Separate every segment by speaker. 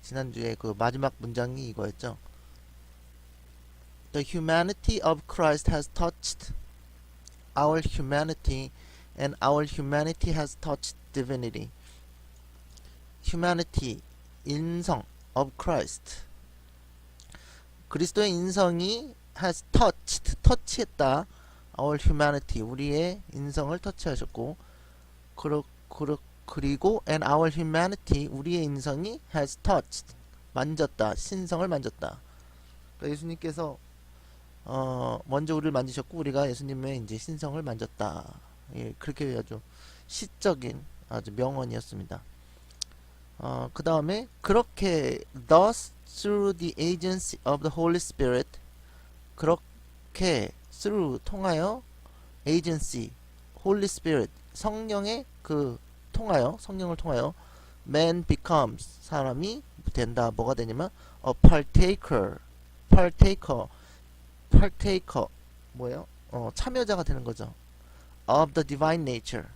Speaker 1: 지난주에 그 마지막 문장이 이거였죠. The humanity of Christ has touched our humanity, and our humanity has touched divinity. Humanity, 인성 of Christ. 그리스도의 인성이 has touched, 터치했다. Our humanity, 우리의 인성을 터치하셨고, 그리고 and our humanity, 우리의 인성이 has touched, 만졌다, 신성을 만졌다. 그러니까 예수님께서 먼저 우리를 만지셨고 우리가 예수님의 이제 신성을 만졌다. 예, 그렇게 아주 시적인 아주 명언이었습니다. 그 다음에 그렇게 thus through the agency of the Holy Spirit, 그렇게 through 통하여 agency Holy Spirit 성령의 그 통하여 성령을 통하여 man becomes 사람이 된다. 뭐가 되냐면 a partaker 뭐예요? 참여자가 되는 거죠. of the divine nature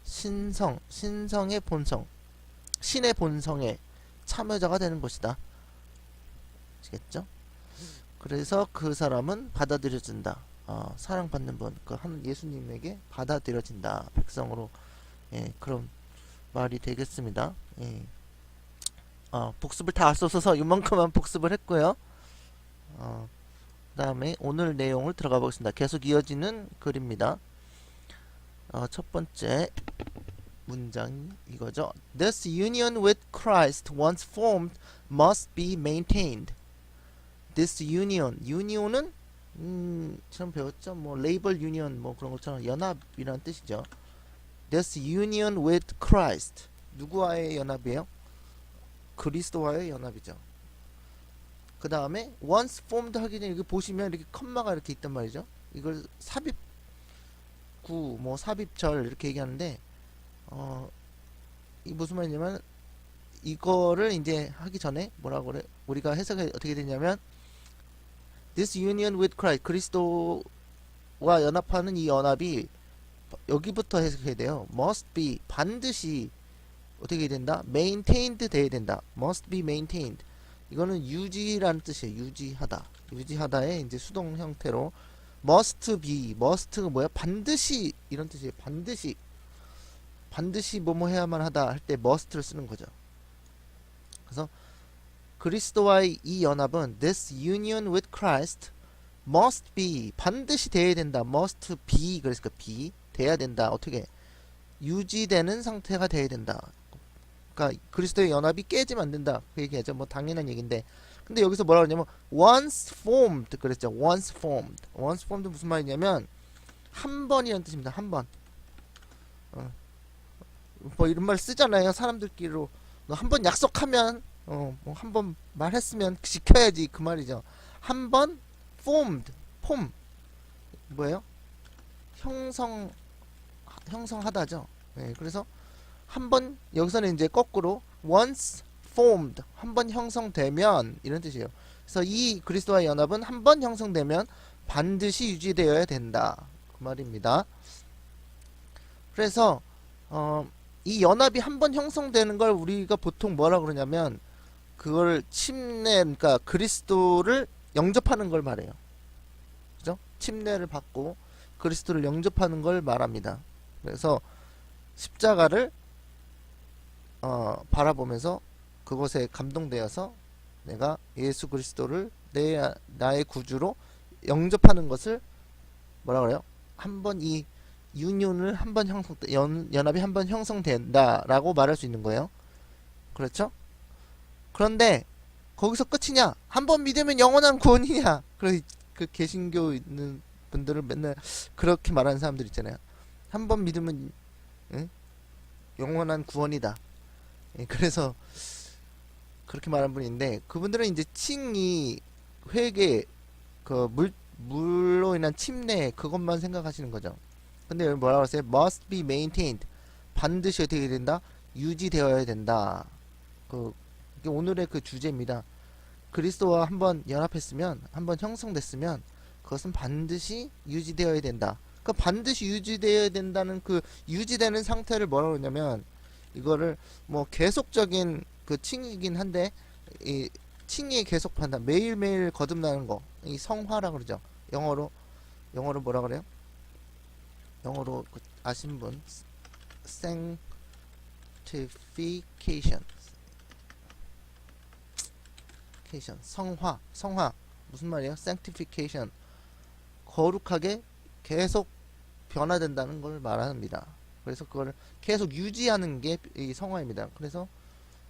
Speaker 1: 신성의 본성, 신의 본성에 참여자가 되는 것이다. 아시겠죠? 그래서 그 사람은 받아들여진다. 사랑받는 분, 그 한 예수님에게 받아들여진다. 백성으로. 예, 그런 말이 되겠습니다. 예. 복습을 다 할 수 없어서 이만큼만 복습을 했고요. 그 다음에 오늘 내용을 들어가 보겠습니다. 계속 이어지는 글입니다. 첫 번째 문장 이거죠. This union with Christ once formed must be maintained. This union은 처럼 배웠죠. 뭐 레이벌 유니언 뭐 그런 것처럼 연합이라는 뜻이죠. This union with Christ, 누구와의 연합이에요? 그리스도와의 연합이죠. 그 다음에 once formed 하기 전에 여기 보시면 이렇게 컴마가 이렇게 있단 말이죠. 이걸 삽입구 뭐 삽입절 이렇게 얘기하는데 이 무슨 말이냐면 이거를 이제 하기 전에 뭐라고 그래? 우리가 해석이 어떻게 되냐면 this union with Christ, 그리스도와 연합하는 이 연합이 여기부터 해석해야 돼요. must be, 반드시 어떻게 된다? maintained 돼야 된다. must be maintained. 이거는 유지라는 뜻이에요. 유지하다. 유지하다의 이제 수동 형태로 must be, must가 뭐야? 반드시 이런 뜻이에요. 반드시 뭐뭐 해야만 하다 할 때 must를 쓰는 거죠. 그래서 그리스도와의 이 연합은 this union with Christ must be, 반드시 돼야 된다. must be, 그래서 be 돼야 된다. 어떻게? 유지되는 상태가 돼야 된다. 그러니까 그리스도의 연합이 깨지면 안 된다. 그 얘기하죠. 뭐 당연한 얘기인데. 근데 여기서 뭐라 그러냐면 once formed 그랬죠. once formed 무슨 말이냐면 한 번이라는 뜻입니다. 한 번. 뭐 이런 말 쓰잖아요. 사람들끼리로 한 번 약속하면 뭐 한 번 말했으면 지켜야지 그 말이죠. 한 번 formed 폼 뭐예요? 형성하다죠. 네, 그래서 한 번 여기서는 이제 거꾸로 once formed 한 번 형성되면 이런 뜻이에요. 그래서 이 그리스도와의 연합은 한 번 형성되면 반드시 유지되어야 된다 그 말입니다. 그래서 이 연합이 한 번 형성되는 걸 우리가 보통 뭐라 그러냐면 그걸 그러니까 그리스도를 영접하는 걸 말해요. 그죠? 침례를 받고 그리스도를 영접하는 걸 말합니다. 그래서 십자가를 바라보면서 그것에 감동되어서 내가 예수 그리스도를 나의 구주로 영접하는 것을 뭐라 그래요? 한번 이 유니온을 한번 연합이 한 번 형성된다라고 말할 수 있는 거예요. 그렇죠? 그런데 거기서 끝이냐? 한 번 믿으면 영원한 구원이냐? 그 개신교 있는 분들은 맨날 그렇게 말하는 사람들 있잖아요. 한 번 믿으면 영원한 구원이다. 그래서 그렇게 말하는 분인데 그분들은 이제 칭이 회개 물로 인한 침례 그것만 생각하시는 거죠. 근데 여기 뭐라고 했어요? must be maintained. 반드시 어떻게 된다? 유지되어야 된다. 이게 오늘의 그 주제입니다. 그리스도와 한번 연합했으면, 한번 형성됐으면 그것은 반드시 유지되어야 된다. 그 반드시 유지되어야 된다는 그 유지되는 상태를 뭐라고 하냐면 이거를 뭐 계속적인 그 칭이긴 한데 이 칭의 계속 판단 매일매일 거듭나는 거 이 성화라 그러죠. 영어로 뭐라 그래요? 영어로 그 아신 분 sanctification 성화 무슨 말이에요? sanctification 거룩하게 계속 변화된다는 걸 말합니다. 그래서 그걸 계속 유지하는 게 이 성화입니다. 그래서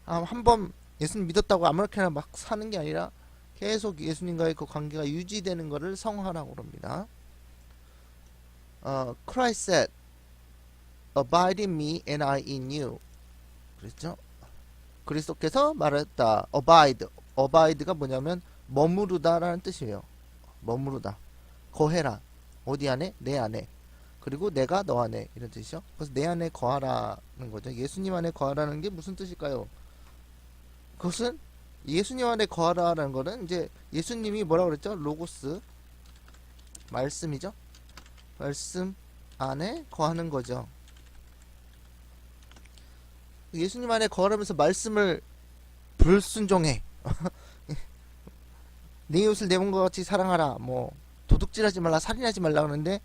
Speaker 1: 한번 예수님 믿었다고 아무렇게나 막 사는 게 아니라 계속 예수님과의 그 관계가 유지되는 것을 성화라고 합니다. Christ said, "Abide in me and I in you." 그랬죠? 그리스도께서 말했다. abide가 뭐냐면 머무르다라는 뜻이에요. 머무르다. 거해라. 어디 안에? 내 안에. 그리고 내가 너 안에 이런 뜻이죠. 그래서 내 안에 거하라는 거죠. 예수님 안에 거하라는 게 무슨 뜻일까요? 그것은 예수님 안에 거하라는 거는 이제 예수님이 뭐라고 그랬죠? 로고스 말씀이죠. 말씀 안에 거하는 거죠. 예수님 안에 거하면서 말씀을 불순종해. 내 이웃을 내 몸과 같이 사랑하라. 뭐 도둑질하지 말라, 살인하지 말라 그러는데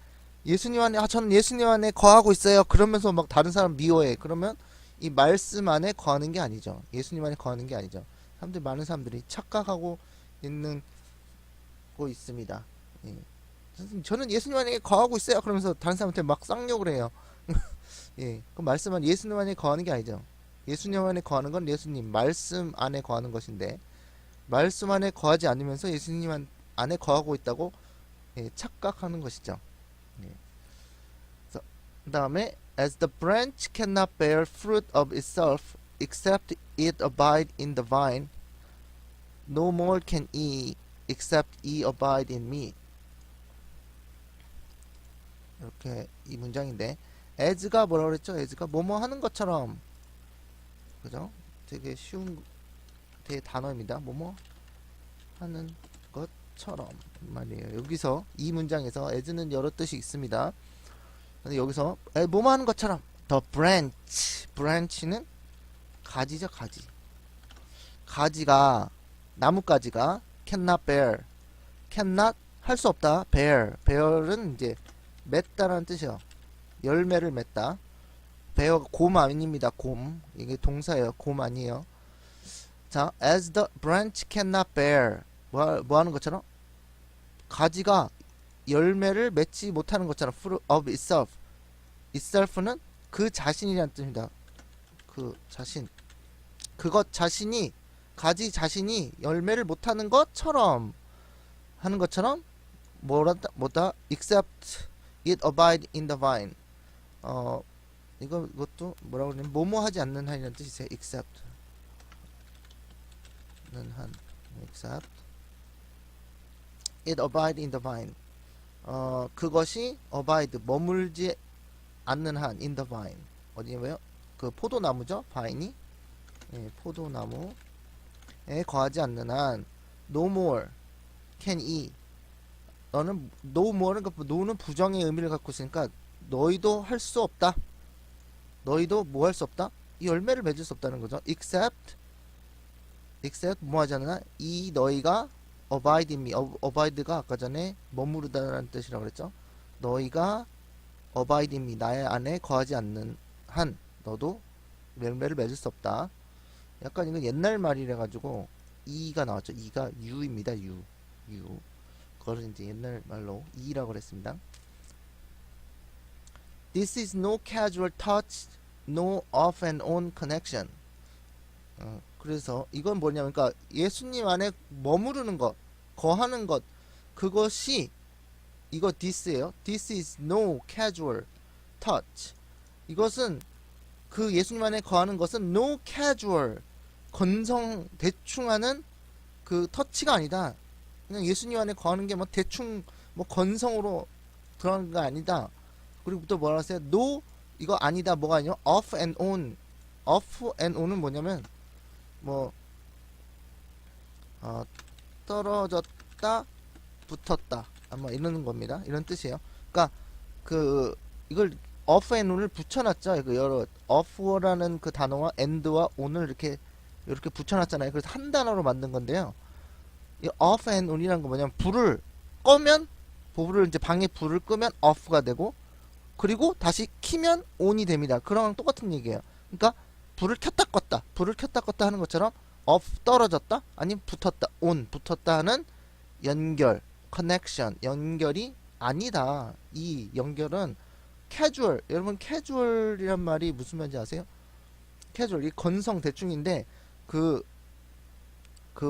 Speaker 1: 예수님 안에 저는 예수님 안에 거하고 있어요. 그러면서 막 다른 사람 미워해. 그러면 이 말씀 안에 거하는 게 아니죠. 예수님 안에 거하는 게 아니죠. 많은 사람들이 착각하고 있는 거 있습니다. 예. 저는 예수님 안에 거하고 있어요. 그러면서 다른 사람한테 막 쌍욕을 해요. 예, 그 말씀은 예수님 안에 거하는 게 아니죠. 예수님 안에 거하는 건 예수님 말씀 안에 거하는 것인데 말씀 안에 거하지 않으면서 예수님 안에 거하고 있다고 예, 착각하는 것이죠. 예. 그 다음에 as the branch cannot bear fruit of itself except it abide in the vine, no more can ye except ye abide in me. 이렇게 이 문장인데 as가 뭐라고 그랬죠? as가 뭐뭐 하는 것처럼 그죠? 되게 쉬운 되게 단어입니다. 뭐뭐 하는 것처럼 말이에요. 여기서 이 문장에서 as는 여러 뜻이 있습니다. 근데 여기서 뭐뭐 하는 것처럼 the branch는 가지죠. 가지가 나뭇가지가 cannot 할 수 없다. bear은 이제 맺다라는 뜻이요. 열매를 맺다. bear가 곰 아닙니다. 곰 이게 동사예요. 곰 아니에요. 자, as the branch cannot bear 뭐 하는 것처럼 가지가 열매를 맺지 못하는 것처럼 fruit of itself는 그 자신이라는 뜻입니다. 그 자신 그것 자신이 가지 자신이 열매를 못하는 것처럼 하는 것처럼 뭐다 except it abide in the vine 이것도 뭐라고 그러냐면 뭐뭐 하지 않는 한이라는 뜻이세요. except it abide in the vine 그것이 abide 머물지 않는 한 in the vine 어디에요? 그 포도나무죠. vine이 예, 포도나무에 거하지 않는 한 no more can ye 너는 no more는 no는 부정의 의미를 갖고 있으니까 너희도 할 수 없다. 너희도 뭐 할 수 없다? 이 열매를 맺을 수 없다는 거죠. except 뭐 하지 않나? 이 너희가 abide in me abide가 아까 전에 머무르다라는 뜻이라고 그랬죠. 너희가 abide in me 나의 안에 거하지 않는 한 너도 열매를 맺을 수 없다. 약간 이건 옛날 말이라 가지고 이가 나왔죠. 이가 유입니다. 유. 그거를 이제 옛날 말로 이라고 그랬습니다. This is no casual touch, no off and on connection. 그래서 이건 뭐냐면 그러니까 예수님 안에 머무르는 것, 거하는 것 그것이 이거 this예요. This is no casual touch. 이것은 그 예수님 안에 거하는 것은 no casual 건성 대충 하는 그 터치가 아니다. 그냥 예수님 안에 거하는 게 뭐 대충 뭐 건성으로 들어가는 거 아니다. 그리고 또 뭐라 하세요? no 이거 아니다. 뭐가 아니요? off and on은 뭐냐면 뭐 떨어졌다 붙었다 아마 이러는 겁니다. 이런 뜻이에요. 그러니까 그 이걸 of and on을 붙여놨죠. 그 여러 of라는 그 단어와 and와 on을 이렇게 붙여놨잖아요. 그래서 한 단어로 만든 건데요. 이 of and on이라는 거 뭐냐면 불을 꺼면 불을 이제 방에 불을 끄면 off가 되고 그리고 다시 키면 on이 됩니다. 그런 거랑 똑같은 얘기예요. 그러니까 불을 켰다 껐다 하는 것처럼 off 떨어졌다 아니면 붙었다 on 붙었다 하는 연결 connection 연결이 아니다. 이 연결은 캐주얼 여러분 캐주얼이란 말이 무슨 말인지 아세요? 캐주얼 이 건성 대충인데 그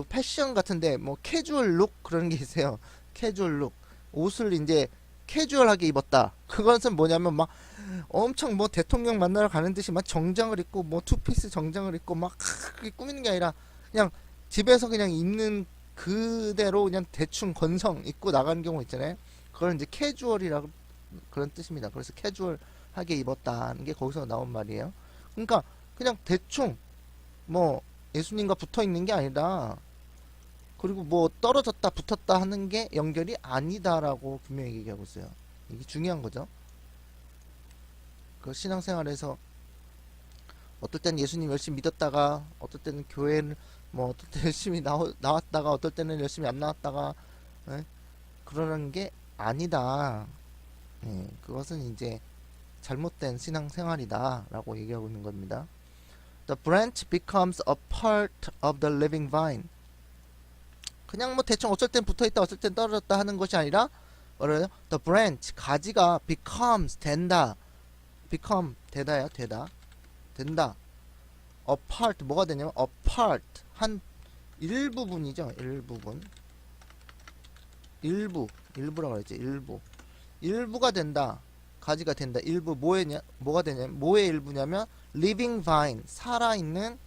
Speaker 1: 패션 같은데 뭐 캐주얼 룩 그런 게 있어요. 캐주얼 룩 옷을 이제 캐주얼하게 입었다. 그것은 뭐냐면 막 엄청 뭐 대통령 만나러 가는 듯이 막 정장을 입고 뭐 투피스 정장을 입고 막 그렇게 꾸미는 게 아니라 그냥 집에서 그냥 있는 그대로 그냥 대충 건성 입고 나가는 경우 있잖아요. 그걸 이제 캐주얼이라고 그런 뜻입니다. 그래서 캐주얼하게 입었다는 게 거기서 나온 말이에요. 그러니까 그냥 대충 뭐 예수님과 붙어 있는 게 아니라 그리고 뭐 떨어졌다 붙었다 하는 게 연결이 아니다라고 분명히 얘기하고 있어요. 이게 중요한 거죠. 그 신앙생활에서 어떨 때는 예수님 열심히 믿었다가 어떨 때는 교회를 뭐 어떨 때 열심히 나왔다가 어떨 때는 열심히 안 나왔다가 예? 그러는 게 아니다. 예, 그것은 이제 잘못된 신앙생활이다 라고 얘기하고 있는 겁니다. The branch becomes a part of the living vine. 그냥 뭐 대충 어쩔 땐 붙어있다 어쩔 땐 떨어졌다 하는 것이 아니라 뭐래요? The branch 가지가 becomes 된다. become 되다야 되다 된다. a part 뭐가 되냐면 a part 한 일부분이죠. 일부라고 그랬지. 일부가 된다. 가지가 된다. 일부 뭐가 되냐면 뭐의 일부냐면 living vine 살아있는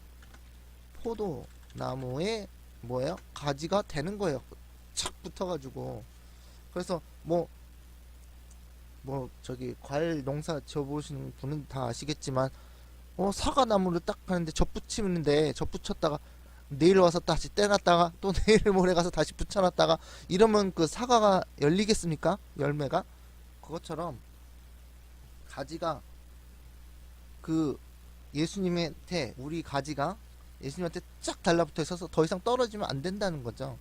Speaker 1: 포도나무의 뭐예요? 가지가 되는 거예요. 착 붙어가지고. 그래서 뭐 저기 과일 농사 지어보시는 분은 다 아시겠지만 사과나무를 딱 하는데 젖붙였다가 내일 와서 다시 떼놨다가 또 내일 모레 가서 다시 붙여놨다가 이러면 그 사과가 열리겠습니까? 열매가? 그것처럼 가지가 그 예수님한테 우리 가지가 예수님한테 쫙 달라붙어 있어서 더 이상 떨어지면 안 된다는 거죠.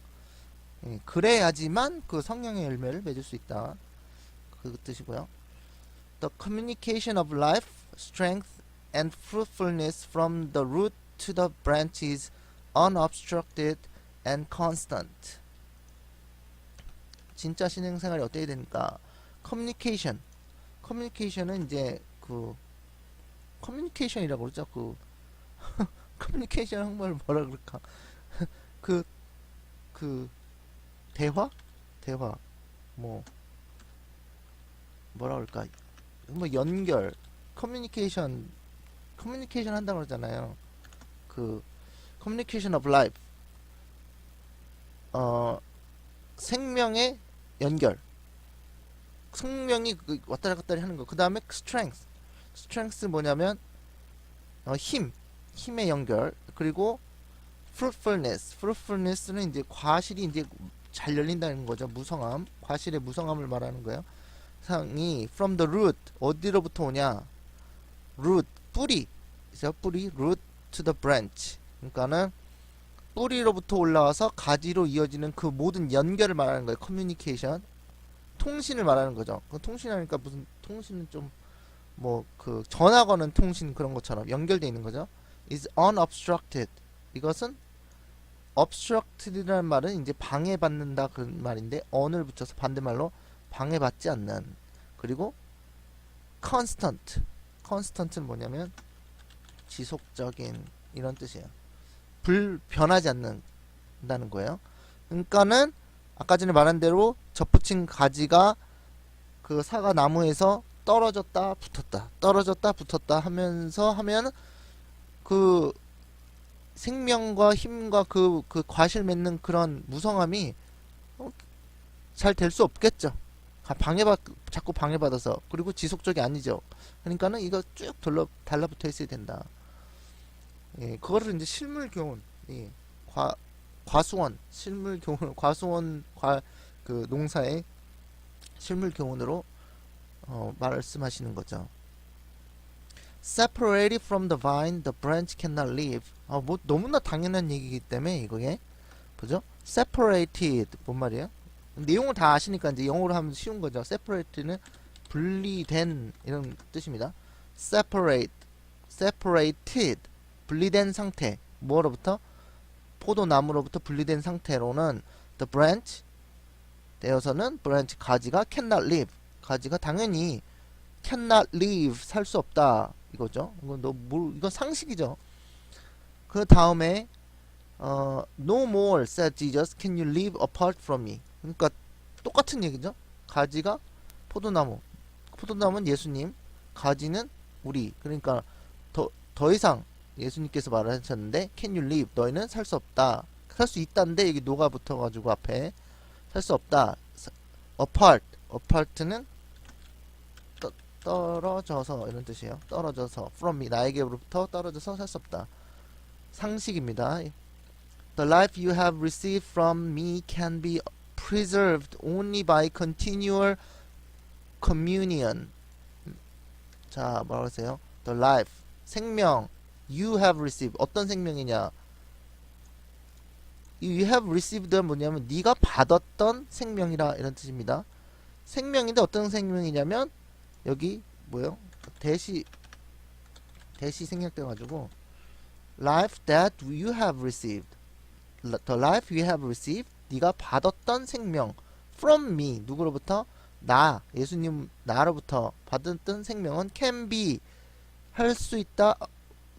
Speaker 1: 예, 그래야지만 그 성령의 열매를 맺을 수 있다. 그 뜻이고요. The communication of life, strength, and fruitfulness from the root to the branch is unobstructed and constant. 진짜 신앙생활이 어떻게 되니까 커뮤니케이션은 이제 그 커뮤니케이션이라고 그러죠. 그 커뮤니케이션 한국말 뭐라 그럴까? 그 대화 뭐 뭐라 그럴까? 뭐 연결 커뮤니케이션 한다고 그러잖아요. 그 communication of life 생명의 연결 생명이 왔다리 갔다리 하는 거. 그 다음에 strength 뭐냐면 힘의 연결. 그리고 fruitfulness는 이제 과실이 이제 잘 열린다는 거죠. 무성함 과실의 무성함을 말하는 거예요. 상이 from the root 어디로부터 오냐? root 뿌리 root to the branch 그러니까는 뿌리로부터 올라와서 가지로 이어지는 그 모든 연결을 말하는 거예요. 커뮤니케이션 통신을 말하는 거죠. 그 통신하니까 무슨 통신은 좀 뭐 그 전화 거는 통신 그런 것처럼 연결되어 있는 거죠. is unobstructed 이것은 obstructed라는 말은 이제 방해받는다 그 말인데 on을 붙여서 반대말로 방해받지 않는. 그리고 constant는 뭐냐면 지속적인 이런 뜻이에요. 변하지 않는다는 거예요. 그러니까는 아까 전에 말한 대로 접붙인 가지가 그 사과 나무에서 떨어졌다 붙었다 하면서 하면 그 생명과 힘과 그 과실 맺는 그런 무성함이 잘 될 수 없겠죠. 자꾸 방해받아서. 그리고 지속적이 아니죠. 그러니까는 이거 쭉 달라붙어 있어야 된다. 예, 그거를 이제 실물 교훈, 예, 과수원, 실물 교훈, 그 농사의 실물 교훈으로 말씀하시는 거죠. separated from the vine, the branch cannot live. 뭐 너무나 당연한 얘기이기 때문에 이거에 보죠? separated 뭔 말이에요? 내용을 다 아시니까 이제 영어로 하면 쉬운 거죠. separated는 분리된 이런 뜻입니다. separated 분리된 상태. 뭐로부터? 포도나무로부터 분리된 상태로는 the branch 되어서는 branch 가지가 cannot live. 가지가 당연히 cannot live 살 수 없다 이거죠. 이건 상식이죠. 그 다음에 no more said Jesus can you live apart from me. 그러니까 똑같은 얘기죠. 가지가 포도나무는 예수님, 가지는 우리. 그러니까 더 이상 예수님께서 말하셨는데 can you live 너희는 살 수 없다. 살 수 있다인데 여기 노가 붙어가지고 앞에 살 수 없다. apart는 떨어져서 이런 뜻이에요. 떨어져서 from me 나에게로부터 떨어져서 살 수 없다. 상식입니다. The life you have received from me can be preserved only by continual communion. 자, 뭐라고 하세요? The life 생명 you have received 어떤 생명이냐? You have received는 뭐냐면 네가 받았던 생명이라 이런 뜻입니다. 생명인데 어떤 생명이냐면 여기 뭐요? 대시 생략돼 가지고 life that you have received. The life you have received 네가 받았던 생명 from me 누구로부터? 나 예수님 나로부터 받았던 생명은 can be 할 수 있다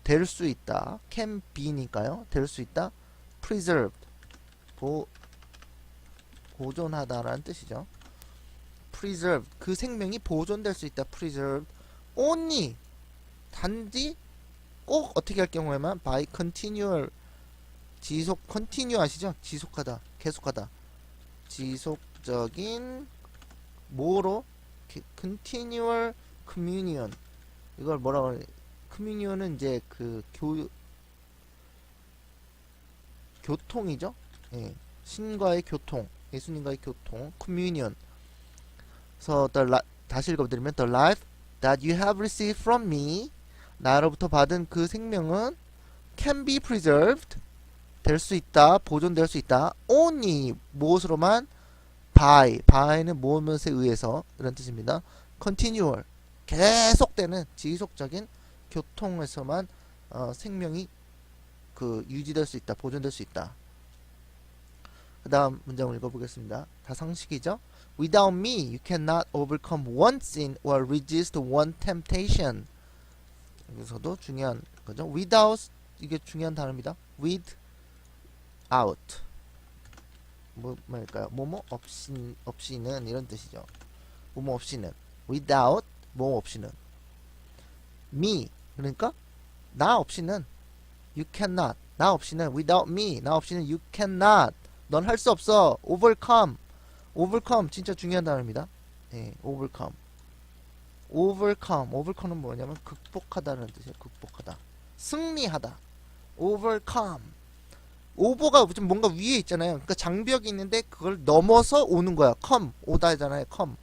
Speaker 1: 될 수 있다 can be니까요 될 수 있다 preserved 보존하다라는 뜻이죠. preserved 그 생명이 보존될 수 있다 preserved only 단지 꼭 어떻게 할 경우에만 by continual continue 아시죠? 지속하다 계속하다 지속적인 뭐로? continual communion 이걸 뭐라고 하냐 communion은 이제 그 교통이죠. 예. 신과의 교통 예수님과의 교통 communion 그래서 다시 읽어드리면 the life that you have received from me 나로부터 받은 그 생명은 can be preserved 될 수 있다 보존될 수 있다 only 무엇으로만 by는 무엇에 의해서 이런 뜻입니다. continual 계속되는 지속적인 교통에서만 생명이 유지될 수 있다 보존될 수 있다. 그 다음 문장을 읽어보겠습니다. 다 상식이죠. Without me you cannot overcome one sin or resist one temptation. 여기서도 중요한 거죠. Without 이게 중요한 단어입니다. Without 뭐일까요? 뭐뭐 없이는 이런 뜻이죠. 뭐뭐 없이는 without 뭐 없이는 me 그러니까 나 없이는 you cannot 나 없이는 without me 나 없이는 you cannot 넌 할 수 없어. overcome 진짜 중요한 단어입니다. 예, overcome는 뭐냐면 극복하다는 뜻이에요. 극복하다 승리하다 overcome 오버가 좀 뭔가 위에 있잖아요. 그러니까 장벽이 있는데 그걸 넘어서 오는 거야. 오다잖아요. come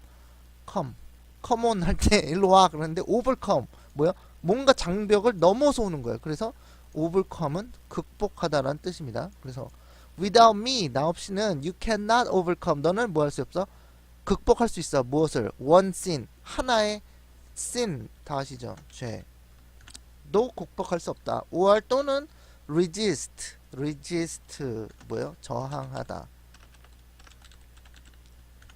Speaker 1: on 할 때 일로 와 그러는데 overcome 뭐야? 뭔가 장벽을 넘어서 오는 거예요. 그래서 overcome은 극복하다라는 뜻입니다. 그래서 without me 나 없이는 you cannot overcome 너는 뭐 할 수 없어? 극복할 수 있어. 무엇을? one sin 하나의 sin 다 아시죠? 죄도 극복할 수 없다. or 또는 resist 뭐요? 저항하다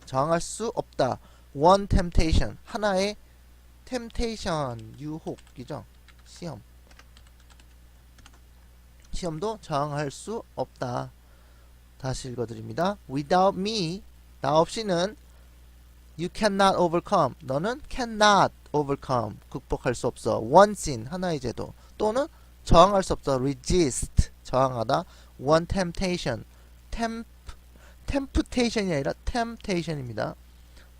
Speaker 1: 저항할 수 없다. one temptation 하나의 temptation 유혹이죠. 시험도 저항할 수 없다. 다시 읽어드립니다. Without me 나 없이는 you cannot overcome 너는 cannot overcome 극복할 수 없어. one sin 하나의 죄도 또는 저항할 수 없어. resist 저항하다. one temptation temptation이 아니라 temptation입니다.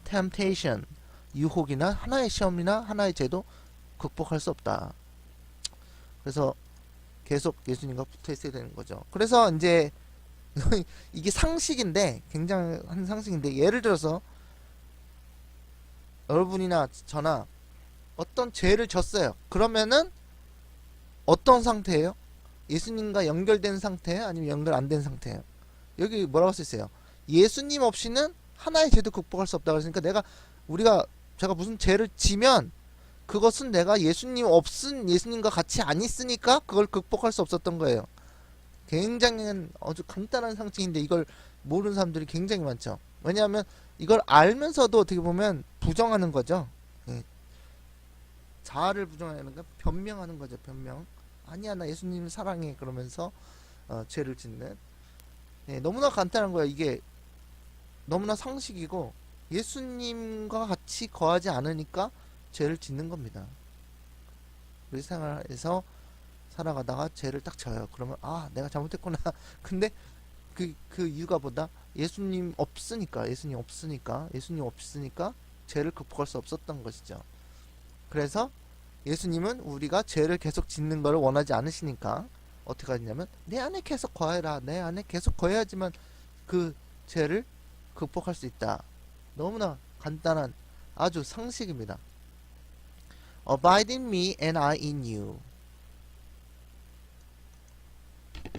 Speaker 1: temptation 유혹이나 하나의 시험이나 하나의 죄도 극복할 수 없다. 그래서 계속 예수님과 붙어 있어야 되는 거죠. 그래서 이제 이게 상식인데 굉장한 상식인데 예를 들어서 여러분이나 저나 어떤 죄를 졌어요. 그러면은 어떤 상태예요? 예수님과 연결된 상태예요? 아니면 연결 안 된 상태예요? 여기 뭐라고 써있어요? 예수님 없이는 하나의 죄도 극복할 수 없다고 했으니까 제가 무슨 죄를 지면 그것은 내가 예수님과 같이 안 있으니까 그걸 극복할 수 없었던 거예요. 굉장히 아주 간단한 상징인데 이걸 모르는 사람들이 굉장히 많죠. 왜냐하면 이걸 알면서도 어떻게 보면 부정하는 거죠. 예. 자아를 부정하는 거, 변명하는 거죠. 변명. 아니야, 나 예수님을 사랑해. 그러면서 죄를 짓는. 예, 너무나 간단한 거예요. 이게 너무나 상식이고 예수님과 같이 거하지 않으니까 죄를 짓는 겁니다. 우리 생활에서 살아가다가 죄를 딱 져요. 그러면 내가 잘못했구나. 근데 그 이유가 뭐다? 예수님 없으니까 죄를 극복할 수 없었던 것이죠. 그래서 예수님은 우리가 죄를 계속 짓는 걸 원하지 않으시니까 어떻게 하냐면 내 안에 계속 거해라. 내 안에 계속 거해야지만 그 죄를 극복할 수 있다. 너무나 간단한 아주 상식입니다. Abide in me and I in you.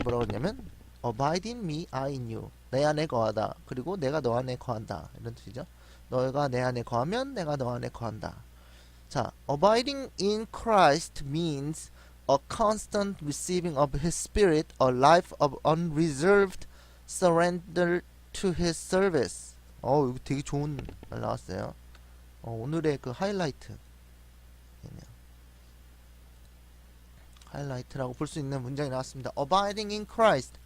Speaker 1: 뭐라고 했냐면 Abide in me, I in you. 내 안에 거하다. 그리고 내가 너 안에 거한다. 이런 뜻이죠. 너가 내 안에 거하면 내가 너 안에 거한다. 자, abiding in Christ means a constant receiving of His Spirit, a life of unreserved surrender to His service. 이거 되게 좋은 말 나왔어요. 오늘의 그 하이라이트라고 볼 수 있는 문장이 나왔습니다. Abiding in Christ.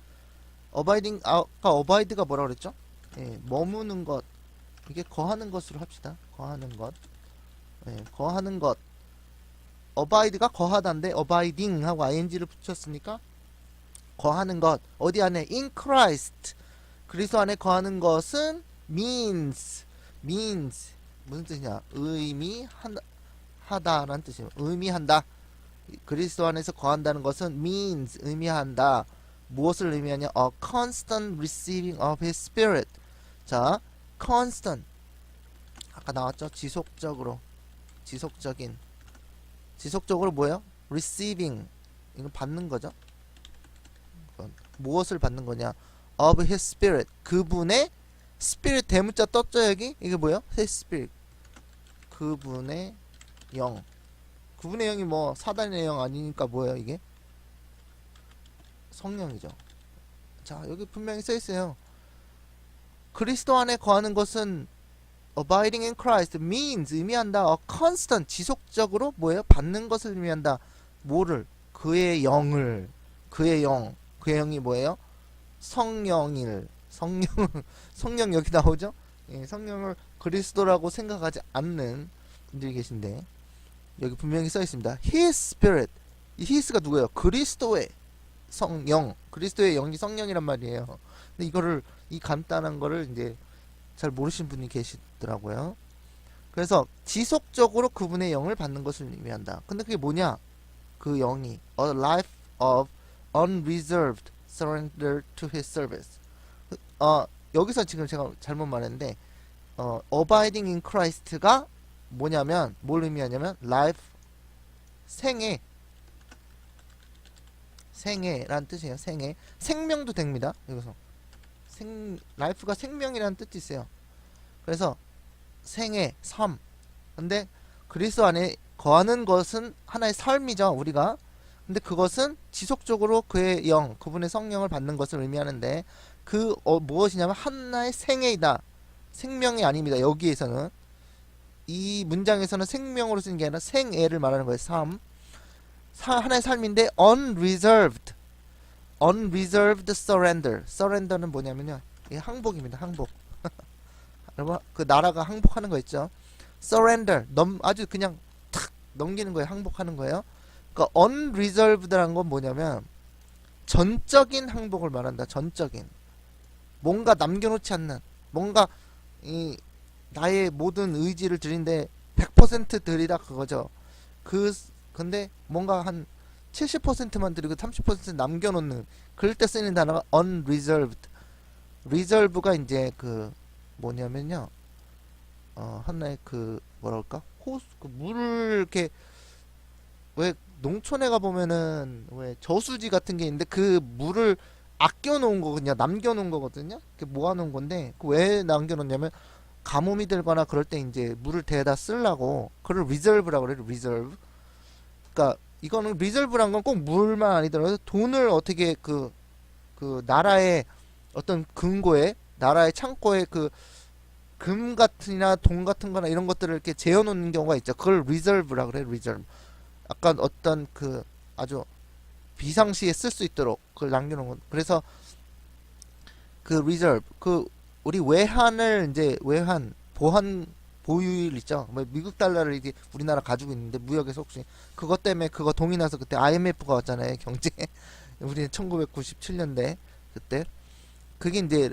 Speaker 1: 아까 abide가 뭐라 그랬죠? 예, 머무는 것. 이게 거하는 것으로 합시다. 거하는 것. 예, 거하는 것. abide가 거하다인데 abiding 하고 ing를 붙였으니까 거하는 것. 어디 안에? in Christ. 그리스도 안에 거하는 것은 means 무슨 뜻이냐? 의미하다라는 뜻이에요. 의미한다. 그리스도 안에서 거한다는 것은 means 의미한다. 무엇을 의미하냐? A constant receiving of His Spirit. 자, constant 아까 나왔죠? 지속적으로 뭐예요? receiving 이건 받는 거죠. 무엇을 받는 거냐? of His Spirit 그분의 Spirit 대문자 떴죠 여기? 이게 뭐예요? His Spirit 그분의 영. 그분의 영이 뭐 사단의 영 아니니까 뭐예요 이게? 성령이죠. 자, 여기 분명히 써있어요. 그리스도 안에 거하는 것은 abiding in Christ means 의미한다. a constant 지속적으로 뭐예요? 받는 것을 의미한다. 뭐를? 그의 영을. 그의 영이 뭐예요? 성령 여기 나오죠? 예, 성령을 그리스도라고 생각하지 않는 분들이 계신데 여기 분명히 써 있습니다. His Spirit. 이 His가 누구예요? 그리스도의 성령. 그리스도의 영이 성령이란 말이에요. 근데 이 간단한 거를 이제 잘 모르시는 분이 계시더라고요. 그래서 지속적으로 그분의 영을 받는 것을 의미한다. 근데 그게 뭐냐? 그 영이 A life of unreserved surrender to His service. 여기서 지금 제가 잘못 말했는데 abiding in Christ가 뭐냐면 뭘 의미하냐면 life 생애란 뜻이에요. 생명도 됩니다. 여기서 life가 생명이라는 뜻이 있어요. 그래서 생애 삶. 근데 그리스도 안에 거하는 것은 하나의 삶이죠. 우리가. 근데 그것은 지속적으로 그의 영, 그분의 성령을 받는 것을 의미하는데 무엇이냐면 하나의 생애이다. 생명이 아닙니다. 여기에서는 이 문장에서는 생명으로 쓰는 게 아니라 생애를 말하는 거예요. 하나의 삶인데 unreserved surrender는 뭐냐면요. 이게 항복입니다. 항복. 그 나라가 항복하는 거 있죠. surrender 아주 그냥 탁 넘기는 거예요. 항복하는 거예요. 그러니까 unreserved라는 건 뭐냐면 전적인 항복을 말한다. 전적인 뭔가 남겨놓지 않는 뭔가 나의 모든 의지를 드린데 100% 드리다 그거죠. 근데 뭔가 한 70%만 드리고 30% 남겨놓는 그럴 때 쓰는 단어가 unreserved. reserve가 이제 그 뭐냐면요. 하나의 그 뭐랄까 호수 그 물을 이렇게 왜 농촌에 가 보면은 왜 저수지 같은 게 있는데 그 물을 아껴 놓은 거거든요. 남겨 놓은 거거든요. 그 모아 놓은 건데 그 왜 남겨 놓냐면 가뭄이 들거나 그럴 때 이제 물을 대다 쓰려고 그걸 리저브라고 그래요. 리저브. 그러니까 이거는 리저브란 건 꼭 물만 아니더라도 돈을 어떻게 그 나라의 어떤 금고에 나라의 창고에 그 금 같은이나 돈 같은 거나 이런 것들을 이렇게 재워 놓는 경우가 있죠. 그걸 리저브라 그래요. 리저브. 약간 어떤 그 아주 비상시에 쓸 수 있도록 그걸 남겨놓은 건. 그래서 그 리저브 그 우리 외환을 이제 외환 보한 보유율 있죠. 뭐 미국 달러를 이제 우리나라 가지고 있는데 무역에서 혹시 그것 때문에 그거 동이 나서 그때 IMF가 왔잖아요. 경제 우리는 1997년대 그때 그게 이제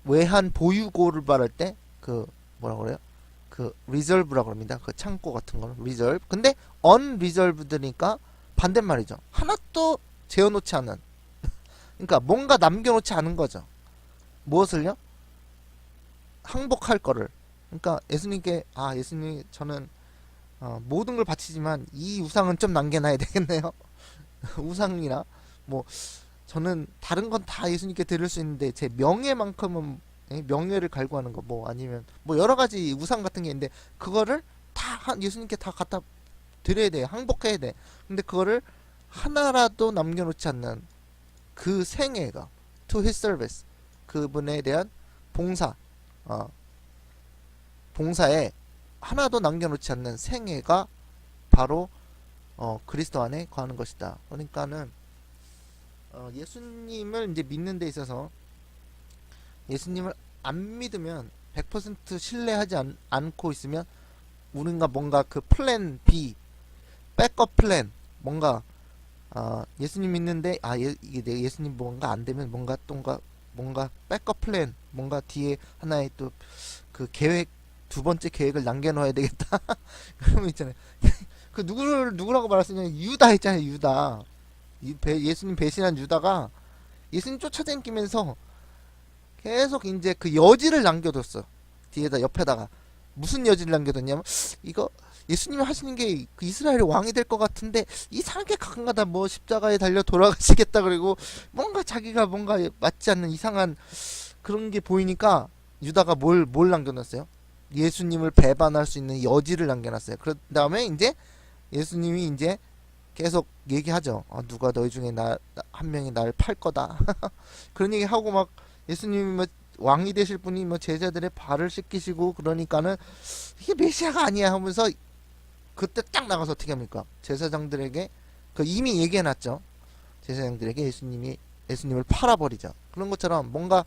Speaker 1: 외환 보유고를 말할 때 그 뭐라 그래요? 그 리저브라고 합니다. 그 창고 같은 거는 리저브. 근데 언리저브드니까 반대말이죠. 하나도 재워놓지 않은. 그러니까 뭔가 남겨놓지 않은 거죠. 무엇을요? 항복할 거를. 그러니까 예수님께 예수님 저는 모든 걸 바치지만 이 우상은 좀 남겨놔야 되겠네요. 우상이나 뭐 저는 다른 건 다 예수님께 드릴 수 있는데 제 명예만큼은 명예를 갈구하는 거 뭐 아니면 뭐 여러 가지 우상 같은 게 있는데 그거를 다 예수님께 다 갖다 드려야 돼. 항복해야 돼. 근데 그거를 하나라도 남겨놓지 않는 그 생애가 to his service 그분에 대한 봉사 봉사에 하나도 남겨놓지 않는 생애가 바로 그리스도 안에 거하는 것이다. 그러니까는 예수님을 이제 믿는 데 있어서 예수님을 안 믿으면 100% 신뢰하지 않고 있으면 우리가 뭔가 그 플랜 B 백업 플랜 뭔가 예수님 믿는데 이게 내 예수님 뭔가 안 되면 뭔가 백업 플랜 뭔가 뒤에 하나의 또 그 계획 두 번째 계획을 남겨놓아야 되겠다. 그러면 있잖아요. 그 누구라고 말할 수 있냐? 유다 있잖아요. 유다. 예수님 배신한 유다가 예수님 쫓아다니면서 계속 이제 그 여지를 남겨뒀어. 뒤에다 옆에다가 무슨 여지를 남겨뒀냐면 이거 예수님이 하시는 게 그 이스라엘의 왕이 될 것 같은데 이상하게 가끔가다 뭐 십자가에 달려 돌아가시겠다 그리고 뭔가 자기가 뭔가 맞지 않는 이상한 그런 게 보이니까 유다가 뭘 남겨놨어요? 예수님을 배반할 수 있는 여지를 남겨놨어요. 그 다음에 이제 예수님이 이제 계속 얘기하죠. 누가 너희 중에 한 명이 나를 팔 거다. 그런 얘기 하고 막 예수님이 뭐 왕이 되실 분이 뭐 제자들의 발을 씻기시고 그러니까는 이게 메시아가 아니야 하면서 그때 딱 나가서 어떻게 합니까? 제사장들에게 이미 얘기해놨죠. 제사장들에게 예수님을 팔아버리죠. 그런 것처럼 뭔가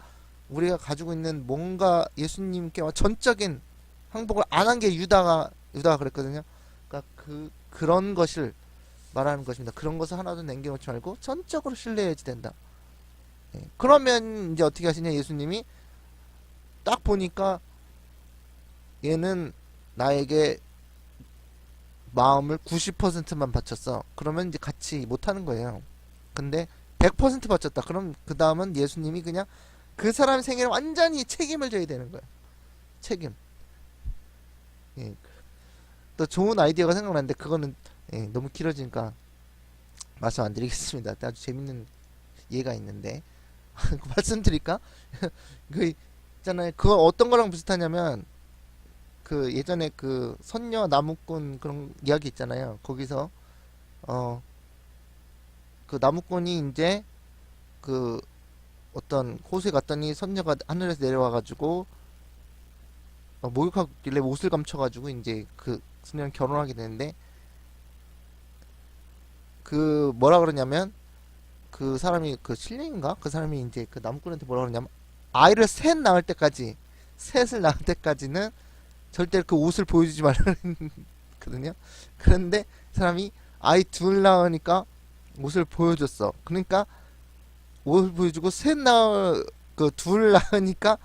Speaker 1: 우리가 가지고 있는 뭔가 예수님께 전적인 항복을 안 한 게 유다가 그랬거든요. 그러니까 그런 것을 말하는 것입니다. 그런 것을 하나도 남겨놓지 말고 전적으로 신뢰해야지 된다. 그러면 이제 어떻게 하시냐? 예수님이 딱 보니까 얘는 나에게 마음을 90%만 바쳤어. 그러면 이제 같이 못하는 거예요. 근데 100% 바쳤다. 그럼 그 다음은 예수님이 그냥 그 사람 생애를 완전히 책임을 져야 되는 거예요. 책임. 또 좋은 아이디어가 생각나는데 그거는 너무 길어지니까 말씀 안 드리겠습니다. 아주 재밌는 예가 있는데 말씀드릴까? 그 있잖아요. 그거 어떤 거랑 비슷하냐면 그 예전에 그 선녀 나무꾼 그런 이야기 있잖아요. 거기서 그 나무꾼이 이제 그 어떤 호수에 갔더니 선녀가 하늘에서 내려와가지고 목욕하길래 옷을 감춰가지고 이제 그 선녀랑 결혼하게 되는데 그 뭐라 그러냐면 그 사람이 그 신령인가? 그 사람이 이제 그 나무꾼한테 뭐라 그러냐면 아이를 셋을 낳을 때까지는 절대 그 옷을 보여주지 말라거든요. 그런데 사람이 아이 둘 낳으니까 옷을 보여줬어. 그러니까 옷을 보여주고 둘 낳으니까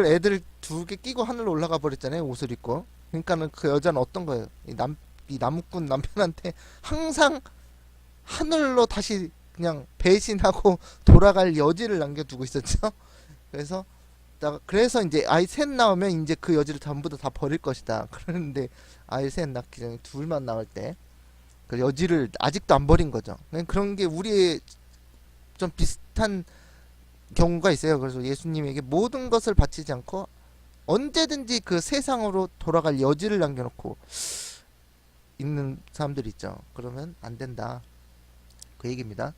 Speaker 1: 애들을 두 개 끼고 하늘로 올라가 버렸잖아요. 옷을 입고. 그러니까는 그 여자는 어떤 거예요? 이 나무꾼 남편한테 항상 하늘로 다시 그냥 배신하고 돌아갈 여지를 남겨두고 있었죠. 그래서 그래서 이제 아이 셋 나오면 이제 그 여지를 전부 다 버릴 것이다. 그러는데 아이 셋 낳기 전에 둘만 나올 때 그 여지를 아직도 안 버린 거죠. 그런 게 우리의 좀 비슷한 경우가 있어요. 그래서 예수님에게 모든 것을 바치지 않고 언제든지 그 세상으로 돌아갈 여지를 남겨놓고 있는 사람들 있죠. 그러면 안 된다. 그 얘기입니다.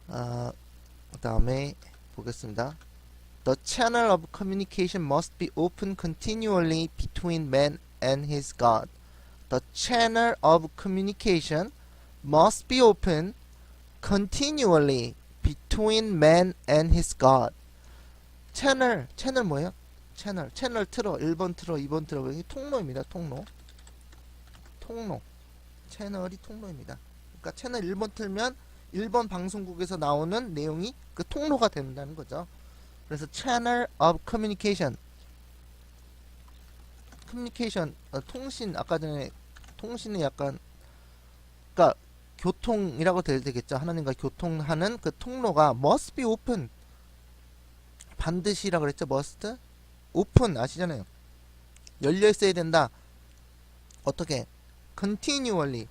Speaker 1: 그 다음에 보겠습니다. The channel of communication must be open continually between man and his God. The channel of communication must be open continually between man and his God. 채널 뭐예요? 채널 틀어 1번 틀어 2번 틀어. 이게 통로입니다. 통로 채널이 통로입니다. 그러니까 채널 1번 틀면 1번 방송국에서 나오는 내용이 그 통로가 된다는 거죠. 그래서 channel of communication 통신, 아까 전에 통신이 약간, 그러니까 교통이라고 되겠죠. 하나님과 교통하는 그 통로가 must be open, 반드시라고 그랬죠. must open 아시잖아요. 열려 있어야 된다. 어떻게? continually,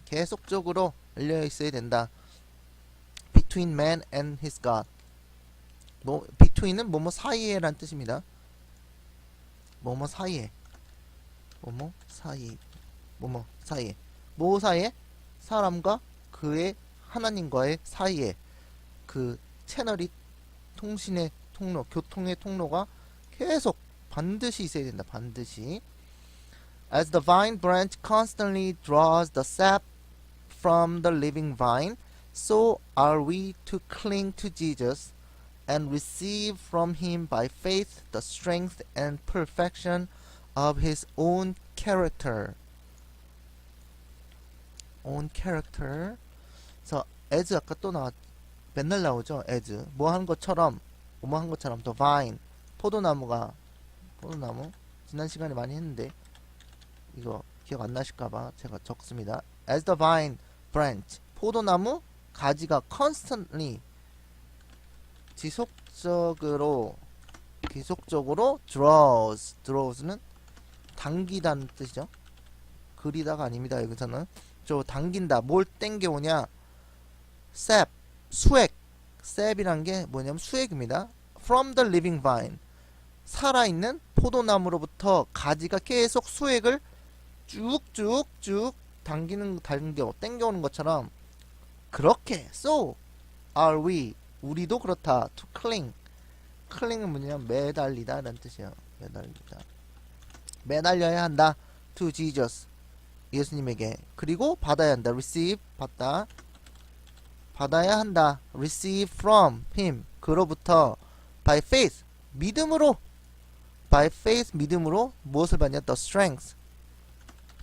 Speaker 1: 계속적으로 열려 있어야 된다. between man and his God. between은 뭐뭐 사이에란 뜻입니다. 뭐뭐 사이에, 뭐뭐 사이에, 사람과 그의 하나님과의 사이에 그 채널이, 통신의 통로, 교통의 통로가 계속 반드시 있어야 된다. 반드시. As the vine branch constantly draws the sap from the living vine, so are we to cling to Jesus and receive from him by faith the strength and perfection of his own character. 그래서 as 아까 또 맨날 나오죠. as 뭐 하는 것처럼, the vine, 포도나무 지난 시간에 많이 했는데 이거 기억 안 나실까봐 제가 적습니다. As the vine branch, 포도나무 가지가 constantly, 지속적으로 draws는 당기다는 뜻이죠. 그리다가 아닙니다. 여기서는 당긴다. 뭘 땡겨오냐? sap, 수액. sap이란 게 뭐냐면 수액입니다. From the living vine, 살아있는 포도나무로부터 가지가 계속 수액을 쭉쭉쭉 땡겨오는 것처럼, 그렇게 so are we, 우리도 그렇다. to cling은 뭐냐면 매달리다 라는 뜻이에요. 매달려야 한다. to Jesus, 예수님에게. 그리고 받아야 한다. receive, 받아야 한다. receive from him, 그로부터. by faith, 믿음으로 무엇을 받냐? the strength,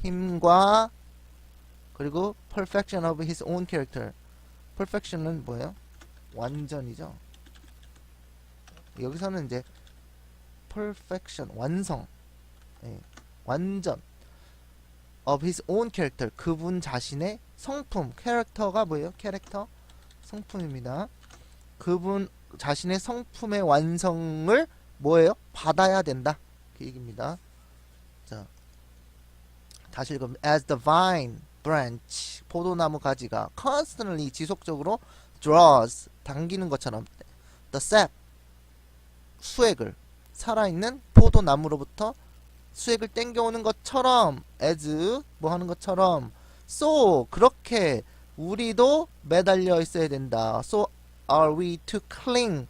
Speaker 1: 힘과, 그리고 perfection of his own character. perfection은 뭐예요? 완전이죠. 여기서는 이제 perfection, 완성, 완전, of his own character, 그분 자신의 성품. 캐릭터가 뭐예요? 캐릭터, 성품입니다. 그분 자신의 성품의 완성을 뭐예요? 받아야 된다. 그 얘기입니다. 자, 다시 읽으면 as the vine branch, 포도나무 가지가 constantly, 지속적으로 draws, 당기는 것처럼 the sap, 수액을, 살아있는 포도나무로부터 수액을 땡겨오는 것처럼, as 뭐 하는 것처럼, so 그렇게 우리도 매달려 있어야 된다. so are we to cling,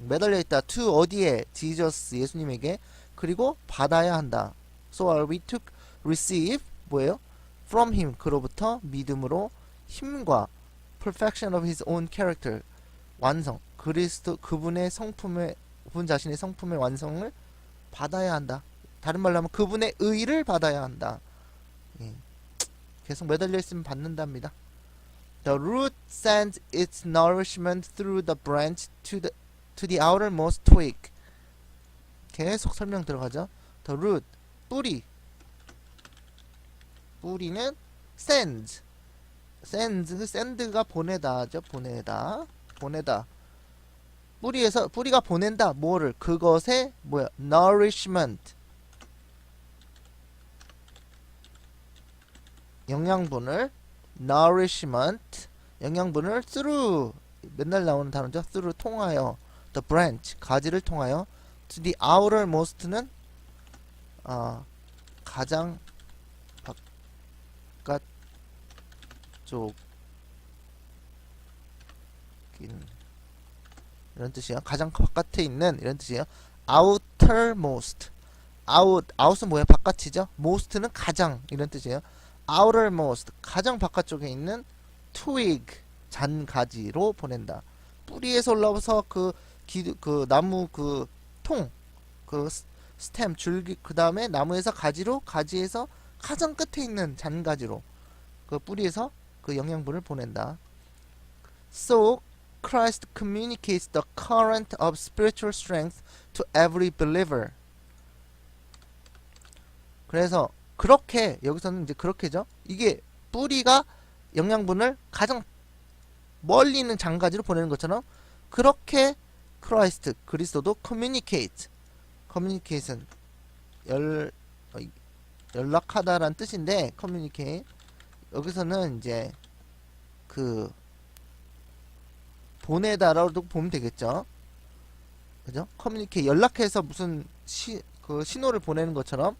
Speaker 1: 매달려 있다. to 어디에? Jesus, 예수님에게. 그리고 받아야 한다. so are we to receive, 뭐예요? from him, 그로부터 믿음으로, 힘과, perfection of his own character, 완성, 그분 자신의 성품의 완성을 받아야 한다. 다른 말로 하면 그분의 의를 받아야 한다. 계속 매달려 있으면 받는답니다. The root sends its nourishment through the branch to the outermost twig. 계속 설명 들어가죠. The root, 뿌리는 send가 보내다죠. 보내다. 보내다. 뿌리가 보낸다. 뭐를? 그것의 뭐야? nourishment. 영양분을 nourishment. 영양분을 through. 맨날 나오는 단어죠. through 통하여. the branch. 가지를 통하여. to the outermost는 가장 바깥쪽 이런 뜻이에요. 가장 바깥에 있는 이런 뜻이에요. outermost. out은 뭐야? 바깥이죠. most는 가장 이런 뜻이에요. outermost 가장 바깥쪽에 있는 twig 잔가지로 보낸다. 뿌리에서 올라와서 그 나무 그 통 그 스템 줄기 그 다음에 나무에서 가지에서 가장 끝에 있는 잔가지로 그 뿌리에서 그 영양분을 보낸다. So Christ communicates the current of spiritual strength to every believer. 그래서 그렇게 여기서는 이제 그렇게죠. 이게 뿌리가 영양분을 가장 멀리 있는 장가지로 보내는 것처럼 그렇게 크라이스트 그리스도도 communication 연락하다라는 뜻인데 communicate 여기서는 이제 그 보내다라고도 보면 되겠죠. 그죠? communicate 연락해서 무슨 그 신호를 보내는 것처럼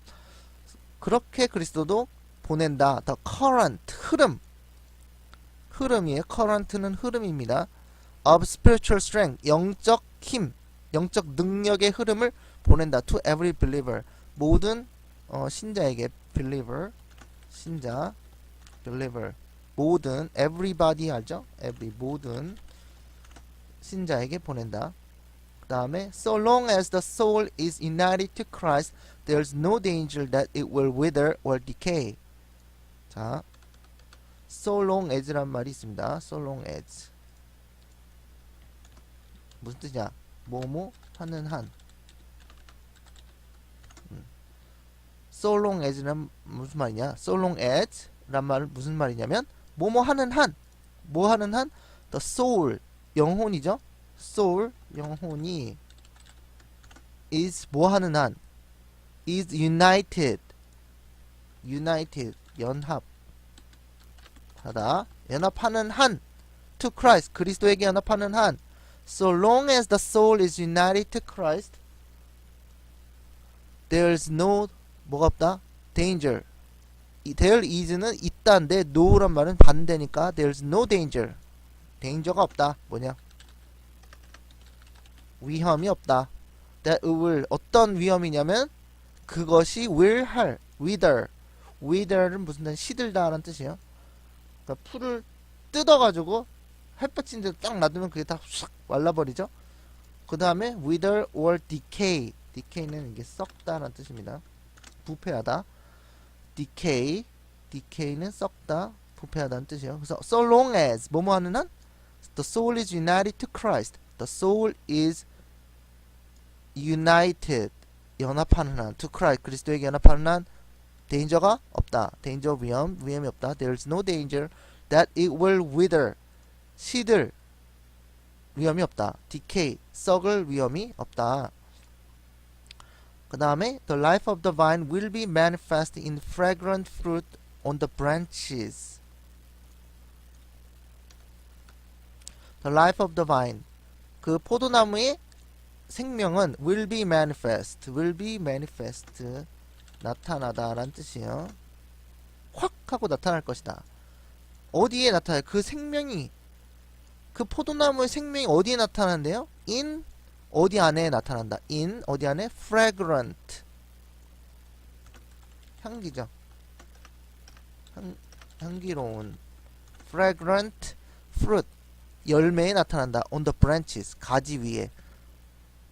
Speaker 1: 그렇게 그리스도도 보낸다. the current 흐름이에요. current는 흐름입니다. of spiritual strength 영적 힘, 영적 능력의 흐름을 보낸다. to every believer 모든 신자에게 believer 신자 believer 모든 everybody 알죠? every 모든 신자에게 보낸다. 그 다음에 so long as the soul is united to Christ there's no danger that it will wither or decay. 자, so long as란 말이 있습니다. so long as 무슨 뜻이냐? 뭐뭐 하는 한. so long as는 무슨 말이냐? so long as 란 말은 무슨 말이냐면 뭐뭐 하는 한. 뭐 하는 한? the soul 영혼이죠. soul 영혼이 is 뭐 하는 한 is united 연합하는 한 to Christ 그리스도에게 연합하는 한 so long as the soul is united to Christ there's no 뭐가 없다 danger there is는 있다인데 no란 말은 반대니까 there's no danger danger가 없다 뭐냐 위험이 없다 that will 어떤 위험이냐면 그것이 will 할 wither는 무슨 뜻 시들다라는 뜻이에요. 그러니까 풀을 뜯어가지고 햇볕인 데딱 놔두면 그게 다 싹 말라버리죠. 그 다음에 wither or decay는 이게 썩다라는 뜻입니다. 부패하다. decay는 썩다, 부패하다는 뜻이에요. 그래서 so long as 뭐뭐 하는 한 the soul is united to Christ. The soul is united 연합하는 한 to Christ 그리스도에게 연합하는 한 danger가 없다. danger 위험이 없다. There's no danger that it will wither 시들 위험이 없다. decay 썩을 위험이 없다. 그 다음에 the life of the vine will be manifest in fragrant fruit on the branches. the life of the vine 그 포도나무의 생명은 will be manifest 나타나다 라는 뜻이에요. 확 하고 나타날 것이다. 어디에 나타나요? 그 생명이 그 포도나무의 생명이 어디에 나타나는데요? in 어디 안에 나타난다. in 어디 안에? fragrant 향기죠. 향기로운 fragrant fruit 열매에 나타난다. on the branches 가지 위에.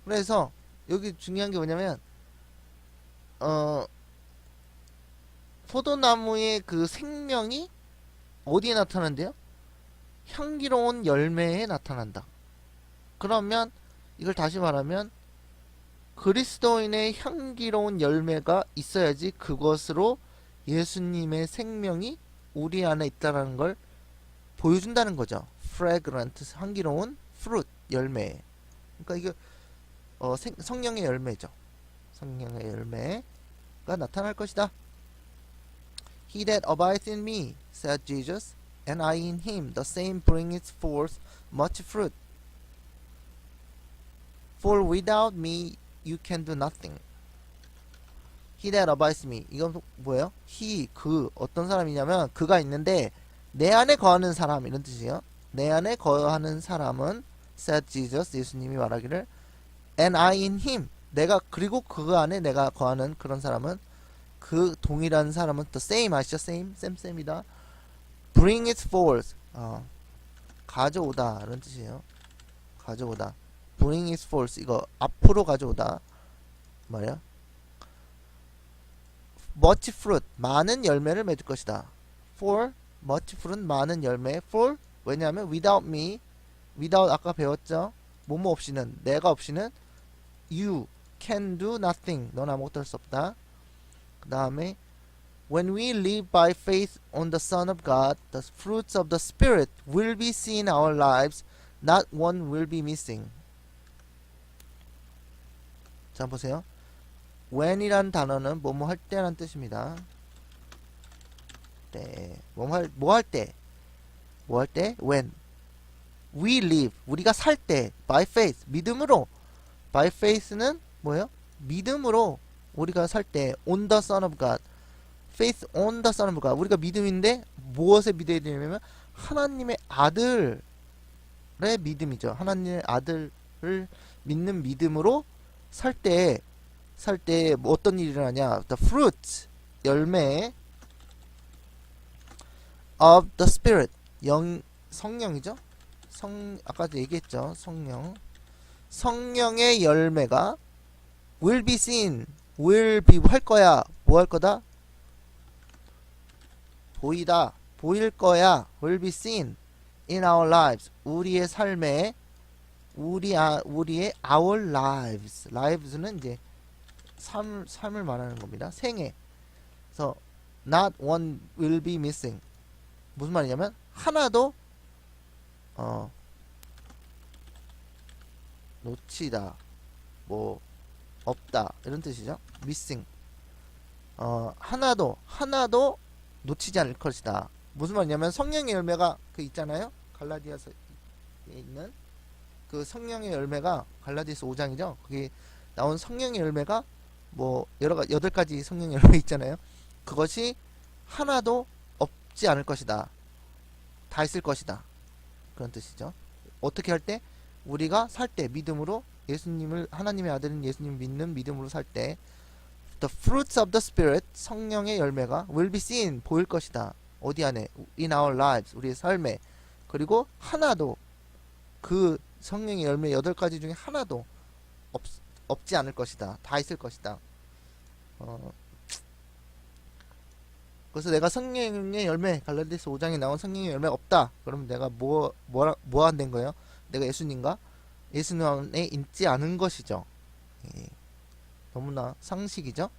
Speaker 1: 그래서 여기 중요한 게 뭐냐면 포도나무의 그 생명이 어디에 나타난대요? 향기로운 열매에 나타난다. 그러면 이걸 다시 말하면 그리스도인의 향기로운 열매가 있어야지 그것으로 예수님의 생명이 우리 안에 있다는 걸 보여준다는 거죠. fragrant 향기로운 fruit 열매. 그러니까 이게 성령의 열매죠. 성령의 열매가 나타날 것이다. He that abides in me, said Jesus, and I in him, the same bringeth forth much fruit. For without me you can do nothing. He that abides in me. 이건 뭐예요? He, 그, 어떤 사람이냐면 그가 있는데 내 안에 거하는 사람 이런 뜻이에요. 내 안에 거하는 사람은 said Jesus, 예수님이 말하기를 and I in him. 내가 그리고 그 안에 내가 거하는 그런 사람은 그 동일한 사람은 the same 아시죠? 쌤이다. bring it forth. 가져오다 이런 뜻이에요. 가져오다. bring it forth 이거 앞으로 가져오다 말이야. much fruit 많은 열매를 맺을 것이다. for much fruit 많은 열매. for 왜냐하면 without me without 아까 배웠죠. 뭐뭐 없이는 내가 없이는 you can do nothing. 넌 아무것도 할 수 없다. 그 다음에 when we live by faith on the Son of God, the fruits of the Spirit will be seen in our lives. Not one will be missing. 자 보세요. when이란 단어는 뭐뭐 할 때란 뜻입니다. 때. 뭐 할 때? when we live 우리가 살 때 by faith 믿음으로 by faith는 뭐예요? 믿음으로 우리가 살 때 on the Son of God faith on the Son of God 우리가 믿음인데 무엇에 믿어야 되냐면 하나님의 아들의 믿음이죠. 하나님의 아들을 믿는 믿음으로 살 때 뭐 어떤 일이 일어나냐? The fruit 열매 of the Spirit 성령이죠. 아까도 얘기했죠. 성령의 열매가 will be seen will be 할 거야. 뭐 할 거다? 보일 거야. will be seen in our lives 우리의 삶에 우리의 our lives는 이제 삶을 말하는 겁니다. 생애. 그래서 not one will be missing. 무슨 말이냐면 하나도 놓치다 뭐 없다 이런 뜻이죠. missing. 하나도 놓치지 않을 것이다. 무슨 말이냐면 성령의 열매가 그 있잖아요. 갈라디아서에 있는 그 성령의 열매가 갈라디아서 5장이죠. 거기 나온 성령의 열매가 뭐 8가지 성령의 열매 있잖아요. 그것이 하나도 없지 않을 것이다. 다 있을 것이다. 그런 뜻이죠. 어떻게 할 때? 우리가 살 때 믿음으로 예수님을 하나님의 아들인 예수님을 믿는 믿음으로 살 때 the fruits of the spirit 성령의 열매가 will be seen 보일 것이다. 어디 안에? in our lives 우리의 삶에. 그리고 하나도 그 성령의 열매 8가지 중에 하나도 없지 않을 것이다. 다 있을 것이다. 그래서 내가 성령의 열매 갈라디아서 5장에 나온 성령의 열매가 없다. 그러면 내가 뭐 안 된 거예요? 내가 예수님과 예수님 안에 있지 않은 것이죠. 예. 너무나 상식이죠.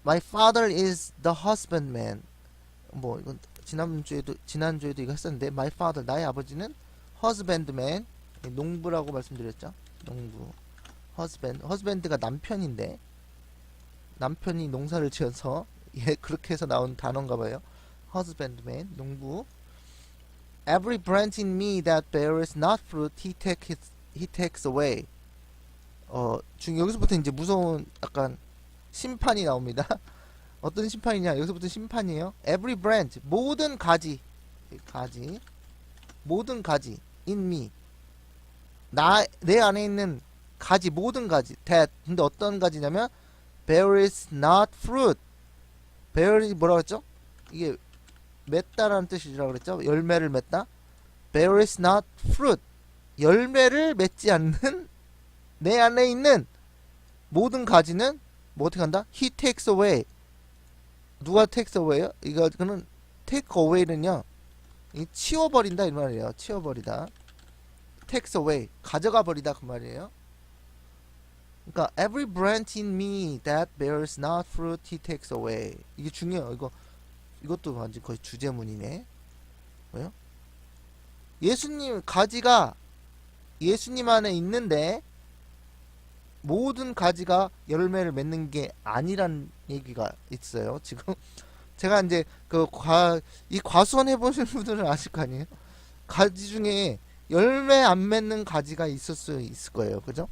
Speaker 1: My father is the husbandman. 뭐 이건 지난주에도 이거 했었는데 my father 나의 아버지는 husbandman 농부라고 말씀드렸죠. 농부 husband가 남편인데 남편이 농사를 지어서 예 그렇게 해서 나온 단어인가 봐요. husbandman 농부. Every branch in me that bears not fruit he takes away. 여기서부터 이제 무서운 약간 심판이 나옵니다. 어떤 심판이냐? 여기서부터 심판이에요. Every branch 모든 가지 모든 가지 in me 내 안에 있는 가지 모든 가지 that 근데 어떤 가지냐면 bears not fruit. bear이 뭐라고 했죠? 이게 맺다라는 뜻이라고 그랬죠? 열매를 맺다. bears not fruit. 열매를 맺지 않는 내 안에 있는 모든 가지는 뭐 어떻게 한다? he takes away. 누가 takes away요? 이거는 take away는요. 치워버린다 이 말이에요. 치워버리다. takes away. 가져가 버리다 그 말이에요. 그러니까 every branch in me that bears not fruit he takes away. 이게 중요해요. 이것도 완전 거의 주제문이네. 뭐요? 예수님 가지가 예수님 안에 있는데 모든 가지가 열매를 맺는 게 아니란 얘기가 있어요. 지금 제가 이제 이 과수원 해보신 분들은 아실 거 아니에요? 가지 중에 열매 안 맺는 가지가 있을 수 있을 거예요. 그죠?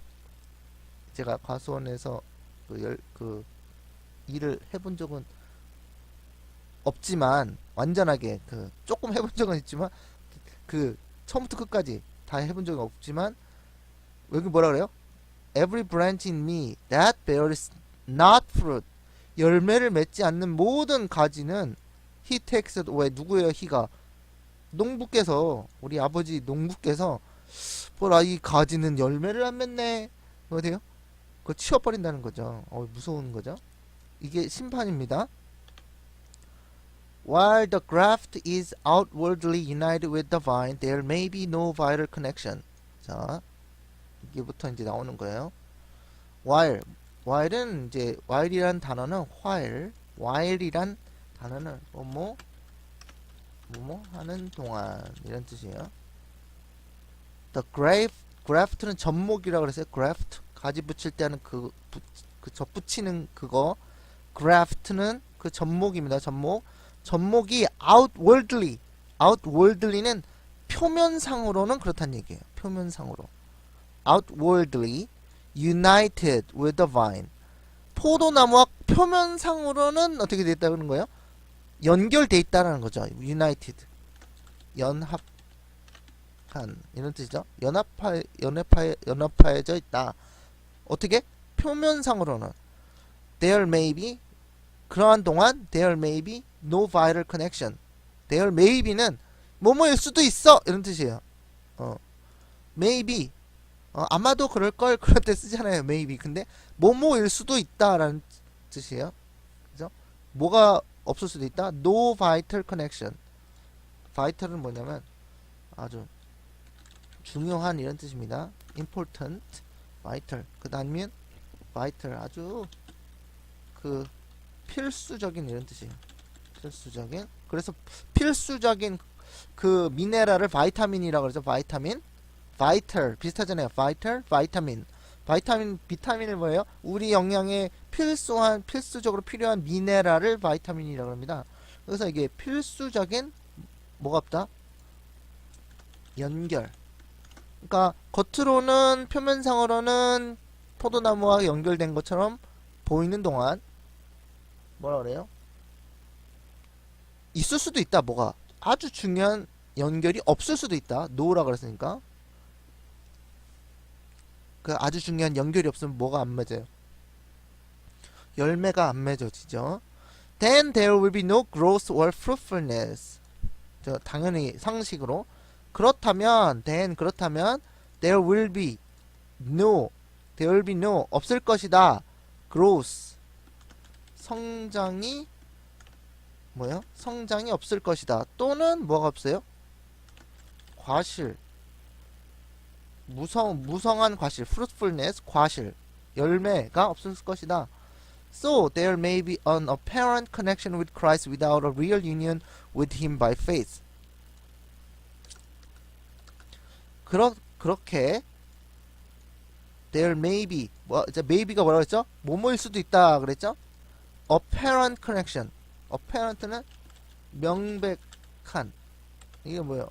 Speaker 1: 제가 과수원에서 일을 해본 적은 없지만 완전하게 조금 해본 적은 있지만 처음부터 끝까지 다 해본 적은 없지만 여기 뭐라 그래요? Every branch in me that bears not fruit 열매를 맺지 않는 모든 가지는 he takes it away 누구예요? he가 농부께서 우리 아버지 농부께서 뭐라 이 가지는 열매를 안 맺네 뭐 돼요? 그거 치워버린다는 거죠. 무서운 거죠. 이게 심판입니다. While the graft is outwardly united with the vine, there may be no vital connection. 자, 이게부터 이제 나오는 거예요. while은 이제 while이란 단어는 while이란 단어는 뭐뭐 하는 동안 이런 뜻이에요. The graft는 접목이라고 그랬어요. graft 가지 붙일 때 하는 그 접붙이는 그거. graft는 그 접목입니다. 접목이 outwardly는 표면상으로는 그렇다는 얘기예요. 표면상으로. outwardly united with the vine. 포도나무와 표면상으로는 어떻게 돼 있다는 거예요? 연결돼 있다는 거죠. united. 연합한 이런 뜻이죠. 연합하여져 있다. 어떻게? 표면상으로는 there may be 그러한 동안 there may be no vital connection. there may be는 뭐뭐일 수도 있어 이런 뜻이에요. maybe 아마도 그럴걸 그럴 때 쓰잖아요. maybe. 근데 뭐뭐일 수도 있다라는 뜻이에요. 그죠? 뭐가 없을 수도 있다. no vital connection. vital은 뭐냐면 아주 중요한 이런 뜻입니다. important, vital. 그 다음엔 vital 아주 필수적인 이런 뜻이에요. 필수적인. 그래서 필수적인 미네랄을 바이타민이라고 그러죠. 바이타민. vital 비슷하잖아요. vital, 비타민을 뭐예요? 우리 영양에 필수적으로 필요한 미네랄을 바이타민이라고 합니다. 그래서 이게 필수적인 뭐가 없다? 연결. 그러니까 겉으로는 표면상으로는 포도나무와 연결된 것처럼 보이는 동안 뭐라 그래요? 있을 수도 있다. 뭐가 아주 중요한 연결이 없을 수도 있다. 노라 그랬으니까 그 아주 중요한 연결이 없으면 뭐가 안 맺어요? 열매가 안 맺어지죠. Then there will be no growth or fruitfulness. 당연히 상식으로 그렇다면 there will be no 없을 것이다. growth 성장이 뭐예요? 성장이 없을 것이다. 또는 뭐가 없어요? 과실 무성한 과실 fruitfulness 과실 열매가 없을 것이다. So there may be an apparent connection with Christ without a real union with him by faith. 그렇게 there may be maybe가 뭐라고 했죠? 뭐뭐일 수도 있다 그랬죠? apparent connection apparent는 명백한 이게 뭐예요?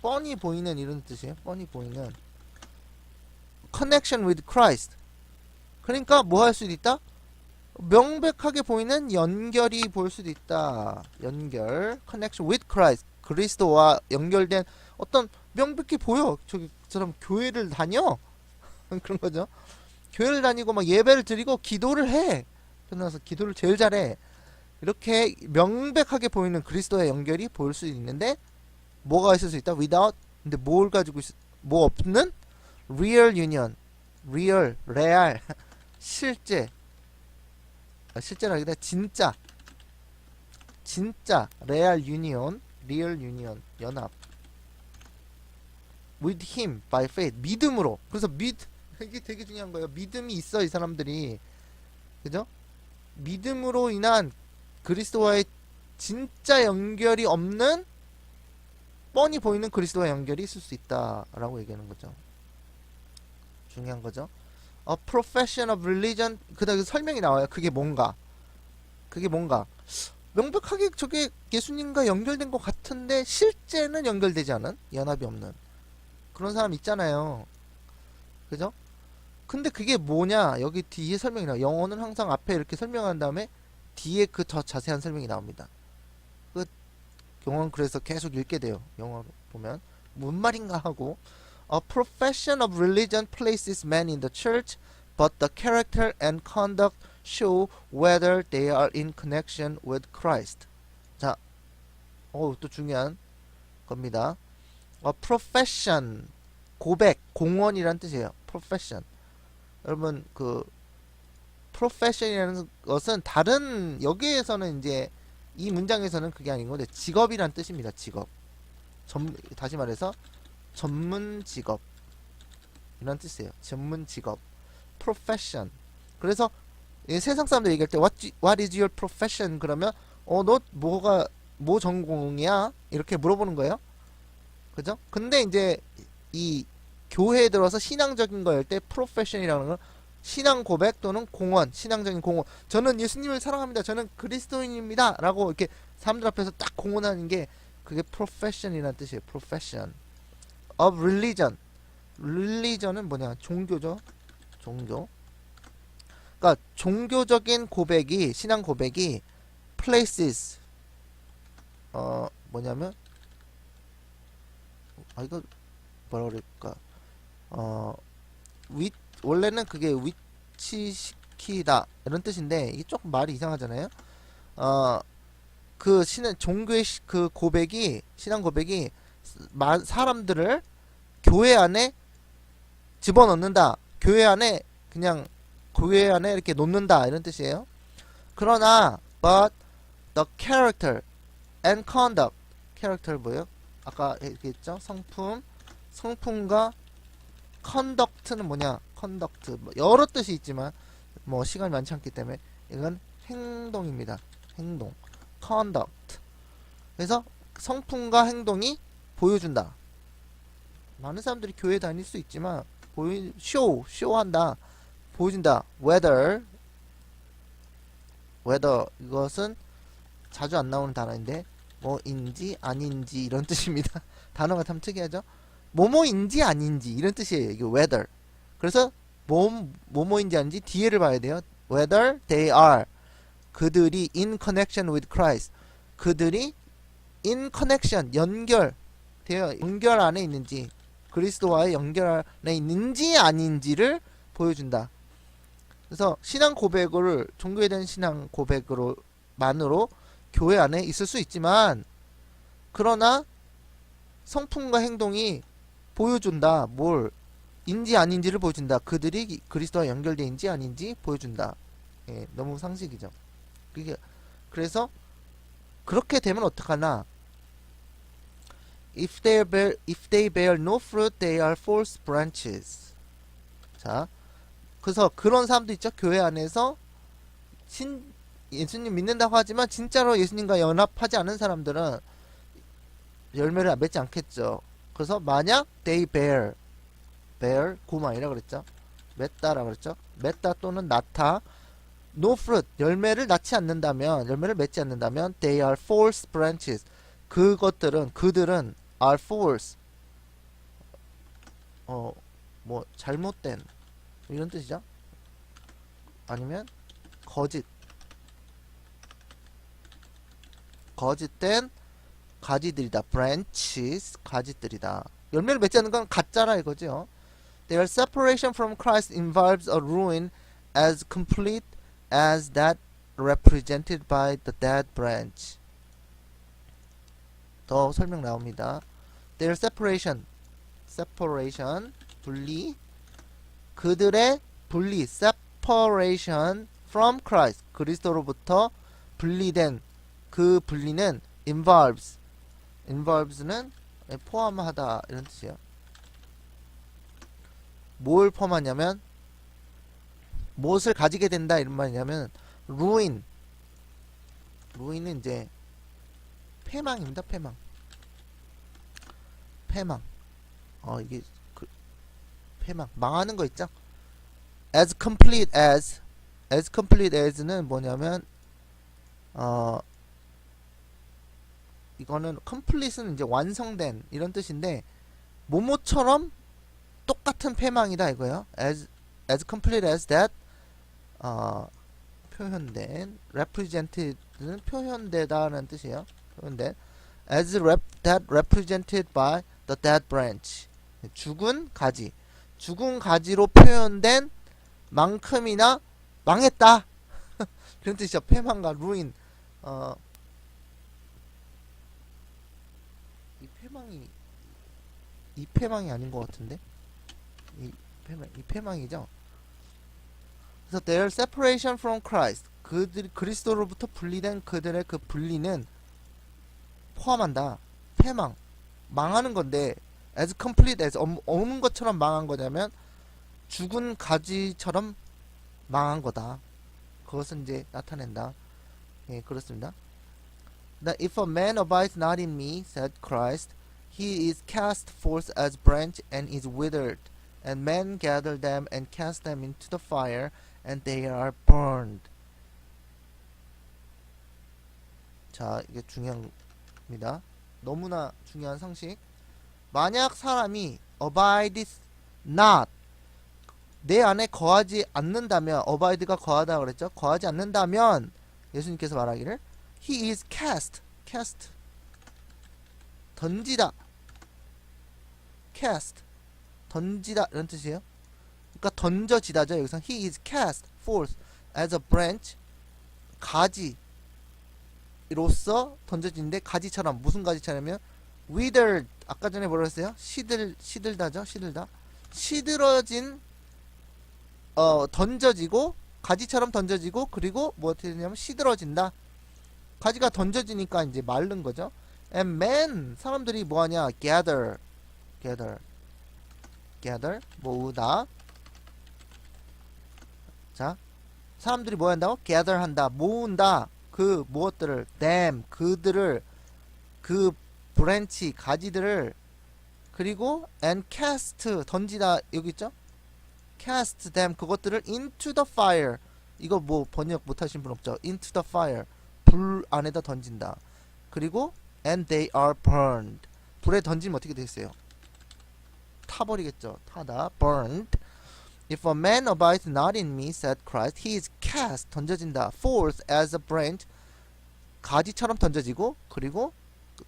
Speaker 1: 뻔히 보이는 이런 뜻이에요. 뻔히 보이는 connection with Christ. 그러니까 뭐 할 수도 있다? 명백하게 보이는 연결이 보일 수도 있다. 연결 connection with Christ 그리스도와 연결된 어떤 명백히 보여. 저기 사람 교회를 다녀 그런 거죠. 교회를 다니고 막 예배를 드리고 기도를 해. 그러면서 기도를 제일 잘해. 이렇게 명백하게 보이는 그리스도의 연결이 보일 수 있는데 뭐가 있을 수 있다? without 근데 뭘 가지고 뭐 없는 real union real 실제가 아니라 진짜 real union 연합 with him by faith 믿음으로. 그래서 이게 되게 중요한 거예요. 믿음이 있어 이 사람들이. 그죠? 믿음으로 인한 그리스도와의 진짜 연결이 없는 뻔히 보이는 그리스도와 연결이 있을 수 있다라고 얘기하는 거죠. 중요한 거죠. A profession of religion, 그다음에 설명이 나와요. 그게 뭔가. 명백하게 저게 예수님과 연결된 것 같은데 실제는 연결되지 않은, 연합이 없는 그런 사람 있잖아요. 그죠? 근데 그게 뭐냐? 여기 뒤에 설명이 나와요. 영어는 항상 앞에 이렇게 설명한 다음에 뒤에 그 더 자세한 설명이 나옵니다. 그 영어는 그래서 계속 읽게 돼요. 영어로 보면 뭔 말인가 하고, A profession of religion places men in the church, but the character and conduct show whether they are in connection with Christ. 자, 또 중요한 겁니다. A profession, 고백, 공언이란 뜻이에요. profession. 여러분 그 profession이라는 것은 다른, 여기에서는 이제 이 문장에서는 그게 아닌 건데 직업이란 뜻입니다. 직업. 다시 말해서 전문 직업 이런 뜻이에요. 전문 직업. profession. 그래서 세상 사람들 얘기할 때 what is your profession? 그러면 너 뭐 전공이야? 이렇게 물어보는 거예요. 그죠? 근데 이제 이 교회에 들어서 신앙적인 거 할 때 profession이라는 건 신앙 고백 또는 공언, 신앙적인 공언. 저는 예수님을 사랑합니다. 저는 그리스도인입니다. 라고 이렇게 사람들 앞에서 딱 공언하는 게 그게 profession이라는 뜻이에요. profession of religion. religion은 뭐냐? 종교죠. 종교. 그러니까 종교적인 고백이, 신앙 고백이 places 뭐냐면 이거 뭐라 그럴까? 원래는 그게 위치시키다 이런 뜻인데 이게 조금 말이 이상하잖아요. 그 종교의 그 고백이, 신앙 고백이 사람들을 교회 안에 집어넣는다. 교회 안에 이렇게 놓는다 이런 뜻이에요. 그러나 but the character and conduct, character 뭐예요? 아까 얘기했죠? 성품과 conduct는 뭐냐? conduct 여러 뜻이 있지만 뭐 시간이 많지 않기 때문에 이건 행동입니다. 행동. conduct. 그래서 성품과 행동이 보여준다. 많은 사람들이 교회 다닐 수 있지만 쇼한다. 보여준다. whether 이것은 자주 안 나오는 단어인데 뭐인지 아닌지 이런 뜻입니다. 단어가 참 특이하죠. 뭐뭐인지 아닌지 이런 뜻이에요. 이게 whether. 그래서 뭐뭐인지 아닌지 뒤에를 봐야 돼요. whether they are, 그들이 in connection with Christ, 그들이 in connection, 연결 안에 있는지, 그리스도와의 연결 안에 있는지 아닌지를 보여준다. 그래서 신앙 고백을, 종교에 대한 신앙 고백으로만으로 교회 안에 있을 수 있지만, 그러나 성품과 행동이 보여준다. 뭘 인지 아닌지를 보여준다. 그들이 그리스도와 연결되어있는지 아닌지 보여준다. 예, 너무 상식이죠. 그래서 그렇게 되면 어떡하나? If they bear no fruit, they are false branches. 자, 그래서 그런 사람도 있죠. 교회 안에서 예수님 믿는다고 하지만 진짜로 예수님과 연합하지 않은 사람들은 열매를 맺지 않겠죠. 그래서 만약 they bear 고마이라 그랬죠. 맺다라 그랬죠. 맺다 또는 낳다. no fruit, 열매를 맺지 않는다면 they are false branches. 그들은 are false, 뭐 잘못된 이런 뜻이죠. 아니면 거짓된 가지들이다. branches, 가지들이다. 열매를 맺지 않는 건 가짜라 이거죠. Their separation from Christ involves a ruin as complete as that represented by the dead branch. 더 설명 나옵니다. Their separation, 분리, 그들의 분리, separation from Christ, 그리스도로부터 분리된 그 분리는 involves는 포함하다 이런 뜻이에요. 뭘 포함하냐면 무엇을 가지게 된다 이런 말이냐면 ruin은 이제 패망입니다. 패망. 패망. 이게 그 패망 망하는 거 있죠? as complete as는 뭐냐면 이거는 complete는 이제 완성된 이런 뜻인데 뭐뭐처럼 똑같은 패망이다 이거요. as complete as that 표현된 represented는 표현되다라는 뜻이에요. 표현된 that represented by the dead branch 죽은 가지로 표현된 만큼이나 망했다 그런 뜻이죠. 패망과 ruin. 이 패망이 아닌 것 같은데 이 패망이죠. 그래서 their separation from Christ 그들이 그리스도로부터 분리된 그들의 그 분리는 포함한다. 패망 망하는 건데 as complete as 없는 것처럼 망한 거냐면 죽은 가지처럼 망한 거다. 그것은 이제 나타낸다. 예, 그렇습니다. That if a man abides not in me, said Christ, he is cast forth as branch and is withered, and men gather them and cast them into the fire, and they are burned. 자, 이게 중요합니다. 너무나 중요한 상식. 만약 사람이 abides not 내 안에 거하지 않는다면 abide가 거하다 그랬죠. 거하지 않는다면 예수님께서 말하기를 he is cast 던지다 cast 던지다 이런 뜻이에요. 그러니까 던져지다죠. 여기서 he is cast forth as a branch 가지로서 던져지는데 가지처럼 무슨 가지처럼요? withered 아까 전에 뭐라 했어요? 시들다죠. 시들어진 던져지고 가지처럼 던져지고 그리고 뭐 어떻게 되냐면 시들어진다. 가지가 던져지니까 이제 마른 거죠. And men 사람들이 뭐하냐? gather 모으다. 자, 사람들이 뭐 한다고? gather 한다. 모은다. 그 무엇들을 them 그들을 그 브랜치 가지들을 그리고 and cast 던지다 여기 있죠? cast them 그것들을 into the fire 이거 뭐 번역 못하신 분 없죠? into the fire 불 안에다 던진다. 그리고 and they are burned 불에 던지면 어떻게 되겠어요? 타버리겠죠. 타다 burned. If a man abides not in me, said Christ, he is cast 던져진다. forth as a branch 가지처럼 던져지고 그리고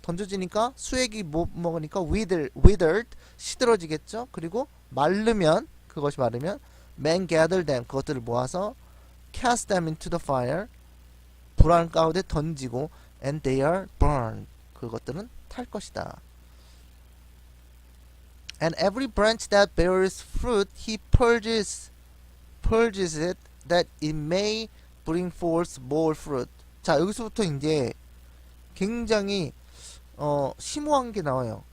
Speaker 1: 던져지니까 수액이 못 먹으니까 withered 시들어지겠죠. 그리고 그것이 마르면 men gather them 그것들을 모아서 cast them into the fire 불안 가운데 던지고 and they are burned 그것들은 탈 것이다. And every branch that bears fruit he purges it that it may bring forth more fruit. 자, 여기서부터 이제 굉장히 심오한 게 나와요.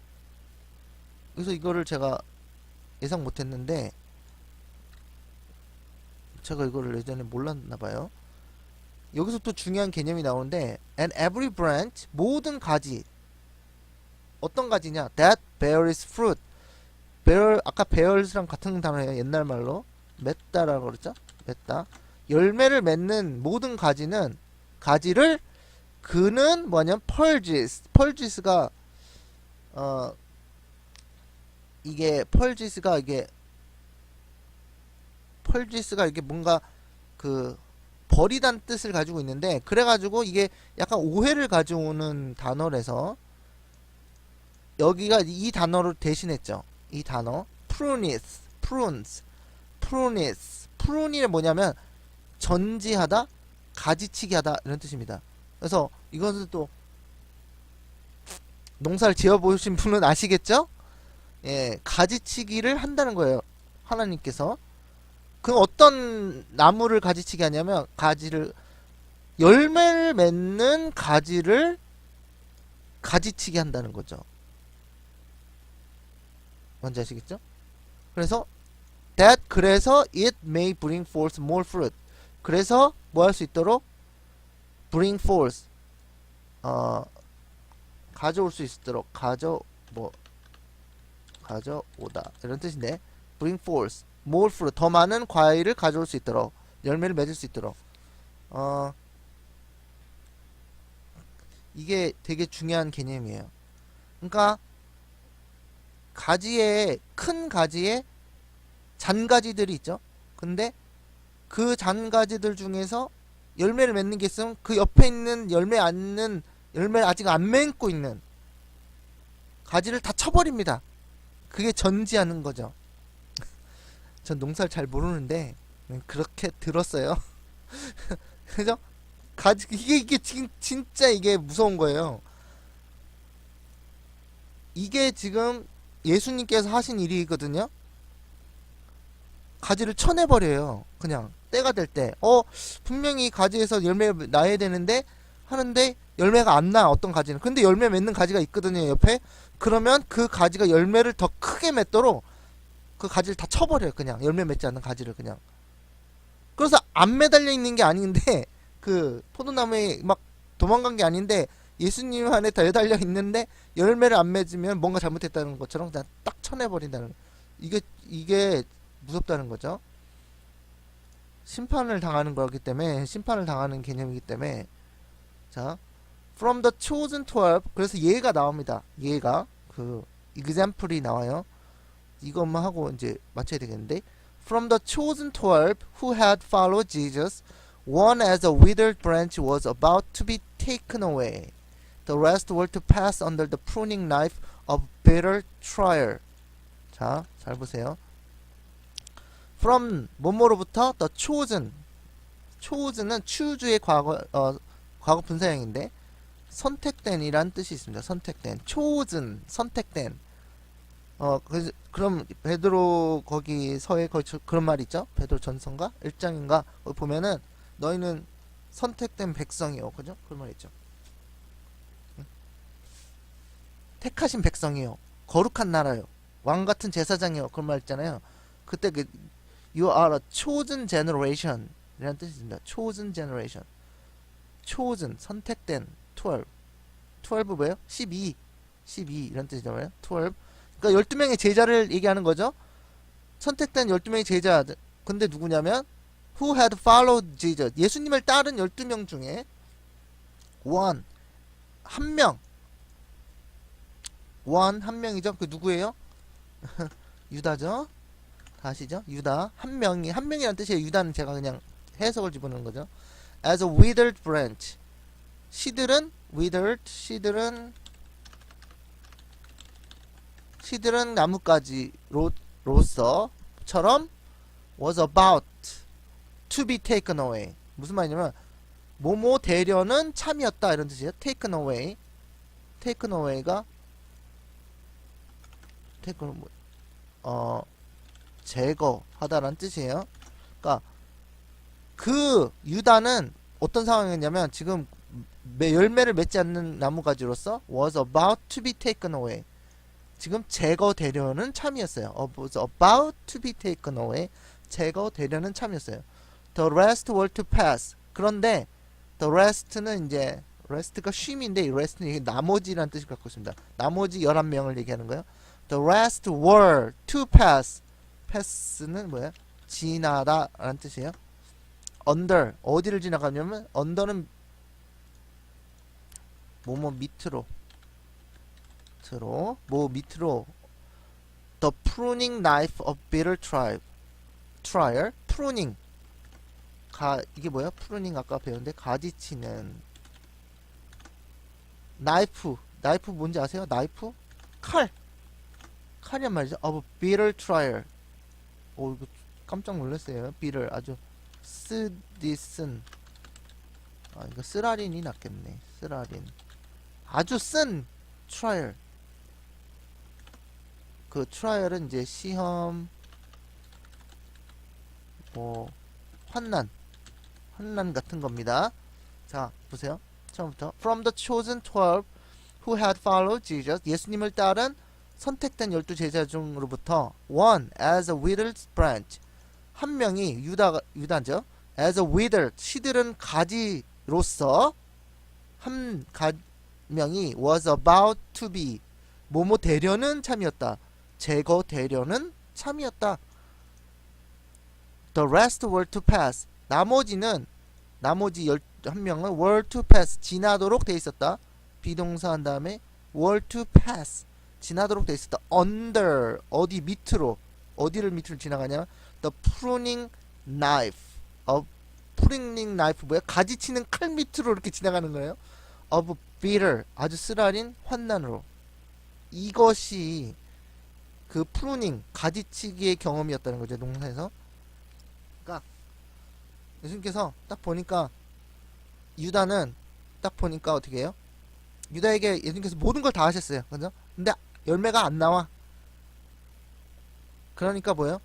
Speaker 1: 그래서 이거를 제가 예상 못했는데 제가 이거를 예전에 몰랐나봐요. 여기서 또 중요한 개념이 나오는데 and every branch 모든 가지 어떤 가지냐 that bears fruit 아까 bears랑 같은 단어예요. 옛날 말로 맺다라고 그랬죠. 맺다 열매를 맺는 모든 가지를 그는 뭐냐면 펄지스가 이게 뭔가 그 버리단 뜻을 가지고 있는데 그래가지고 이게 약간 오해를 가져오는 단어라서 여기가 이 단어를 대신했죠. 이 단어 prune이 뭐냐면 전지하다 가지치기 하다 이런 뜻입니다. 그래서 이것은 또 농사를 지어보신 분은 아시겠죠? 예, 가지치기를 한다는 거예요. 하나님께서. 그 어떤 나무를 가지치기 하냐면 열매를 맺는 가지를 가지치기 한다는 거죠. 뭔지 아시겠죠? 그래서 그래서 it may bring forth more fruit. 그래서 뭐 할 수 있도록 bring forth 가져올 수 있도록 가져오다 이런 뜻인데 bring forth more fruit 더 많은 과일을 가져올 수 있도록 열매를 맺을 수 있도록 이게 되게 중요한 개념이에요. 그러니까 가지에 큰 가지에 잔가지들이 있죠. 근데 그 잔가지들 중에서 열매를 맺는 게 있으면 그 옆에 있는 열매 아직 안 맺고 있는 가지를 다 쳐버립니다. 그게 전지하는 거죠. 전 농사를 잘 모르는데 그렇게 들었어요. 그죠? 가지 이게 지금 진짜 이게 무서운 거예요. 이게 지금 예수님께서 하신 일이거든요. 가지를 쳐내버려요. 그냥 때가 될 때 분명히 가지에서 열매 나야 되는데 하는데 열매가 안 나. 어떤 가지는. 근데 열매 맺는 가지가 있거든요 옆에. 그러면 그 가지가 열매를 더 크게 맺도록 그 가지를 다 쳐버려요. 그냥 열매 맺지 않는 가지를 그냥. 그래서 안 매달려 있는 게 아닌데 그 포도나무에 막 도망간 게 아닌데 예수님 안에 다 매달려 있는데 열매를 안 맺으면 뭔가 잘못했다는 것처럼 그냥 딱 쳐내버린다는. 이게 무섭다는 거죠. 심판을 당하는 거기 때문에, 심판을 당하는 개념이기 때문에. 자, from the chosen 12. 그래서 예가 나옵니다. 예가 그 example이 나와요. 이것만 하고 이제 맞춰야 되겠는데, from the chosen 12 who had followed Jesus, one as a withered branch was about to be taken away. The rest were to pass under the pruning knife of bitter trial. 자, 잘 보세요. from 뭐뭐로부터 the chosen. chosen은 choose의 과거 분사형인데 선택된이란 뜻이 있습니다. 선택된. chosen 선택된. 그럼 베드로 거기 서에 거기 그런 말 있죠? 베드로 전서인가? 1장인가? 거기 보면은 너희는 선택된 백성이요. 그죠? 그런 말 있죠. 택하신 백성이요. 거룩한 나라요. 왕 같은 제사장이요. 그런 말 있잖아요. 그때 그 You are a chosen generation 이라는 뜻이 있습니다. chosen generation. chosen 선택된 12. 12 뭐예요? 12 이런 뜻이잖아요. 12. 그러니까 12명의 제자를 얘기하는 거죠. 선택된 12명의 제자. 근데 누구냐면 who had followed Jesus. 예수님을 따른 12명 중에 one 한 명. 한 명이죠. 그 누구예요? 유다죠. 아시죠? 유다. 한 명이란 뜻이에요. 유다는 제가 그냥 해석을 집어넣은 거죠. As a withered branch. 시들은 withered. 시들은 나뭇가지로서처럼 was about to be taken away. 무슨 말이냐면 뭐뭐 되려는 참이었다 이런 뜻이에요. taken away. taken away가 제거하다라는 뜻이에요. 그러니까 그 유다는 어떤 상황이었냐면 지금 열매를 맺지 않는 나무가지로서 was about to be taken away. 지금 제거되려는 참이었어요. was about to be taken away. 제거되려는 참이었어요. The rest were to pass. 그런데 the rest는 이제 rest가 쉼인데 이 rest는 나머지라는 뜻을 갖고 있습니다. 나머지 11명을 얘기하는 거예요. The rest were to pass. pass는 뭐야? 지나다 라는 뜻이에요. under 어디를 지나가냐면 under는 뭐뭐 밑으로 밑으로 the pruning knife of bitter trial pruning 이게 뭐야? pruning 아까 배웠는데 가지치는 knife 뭔지 아세요? knife? 칼이란 말이죠. of bitter trial. 이거 깜짝 놀랐어요. bitter 아주 쓰디쓴 이거 쓰라린이 낫겠네. 쓰라린 아주 쓴 trial. 그 트라이얼은 이제 시험 환난 같은 겁니다. 자 보세요. 처음부터 From the chosen 12 who had followed Jesus. 예수님을 따른 선택된 12제자 중으로부터 one as a withered branch. 한 명이 유다죠. as a withered 시들은 가지로서 한 명이 was about to be 뭐뭐 되려는 참이었다. 제거되려는 참이었다. The rest were to pass. 나머지 11명은 were to pass. 지나도록 돼 있었다. 비동사 한 다음에 were to pass. 지나도록 돼 있었다. under. 어디 밑으로. 어디를 밑으로 지나가냐? The pruning knife. pruning knife 뭐야? 가지치는 칼 밑으로 이렇게 지나가는 거예요. of bitter. 아주 쓰라린 환난으로. 이것이 그 pruning, 가지치기의 경험이었다는 거죠. 농사에서. 그러니까 예수님께서 딱 보니까 유다는 딱 보니까 어떻게 해요? 유다에게 예수님께서 모든 걸 다 하셨어요. 그죠? 근데 열매가 안 나와. 그러니까 뭐예요?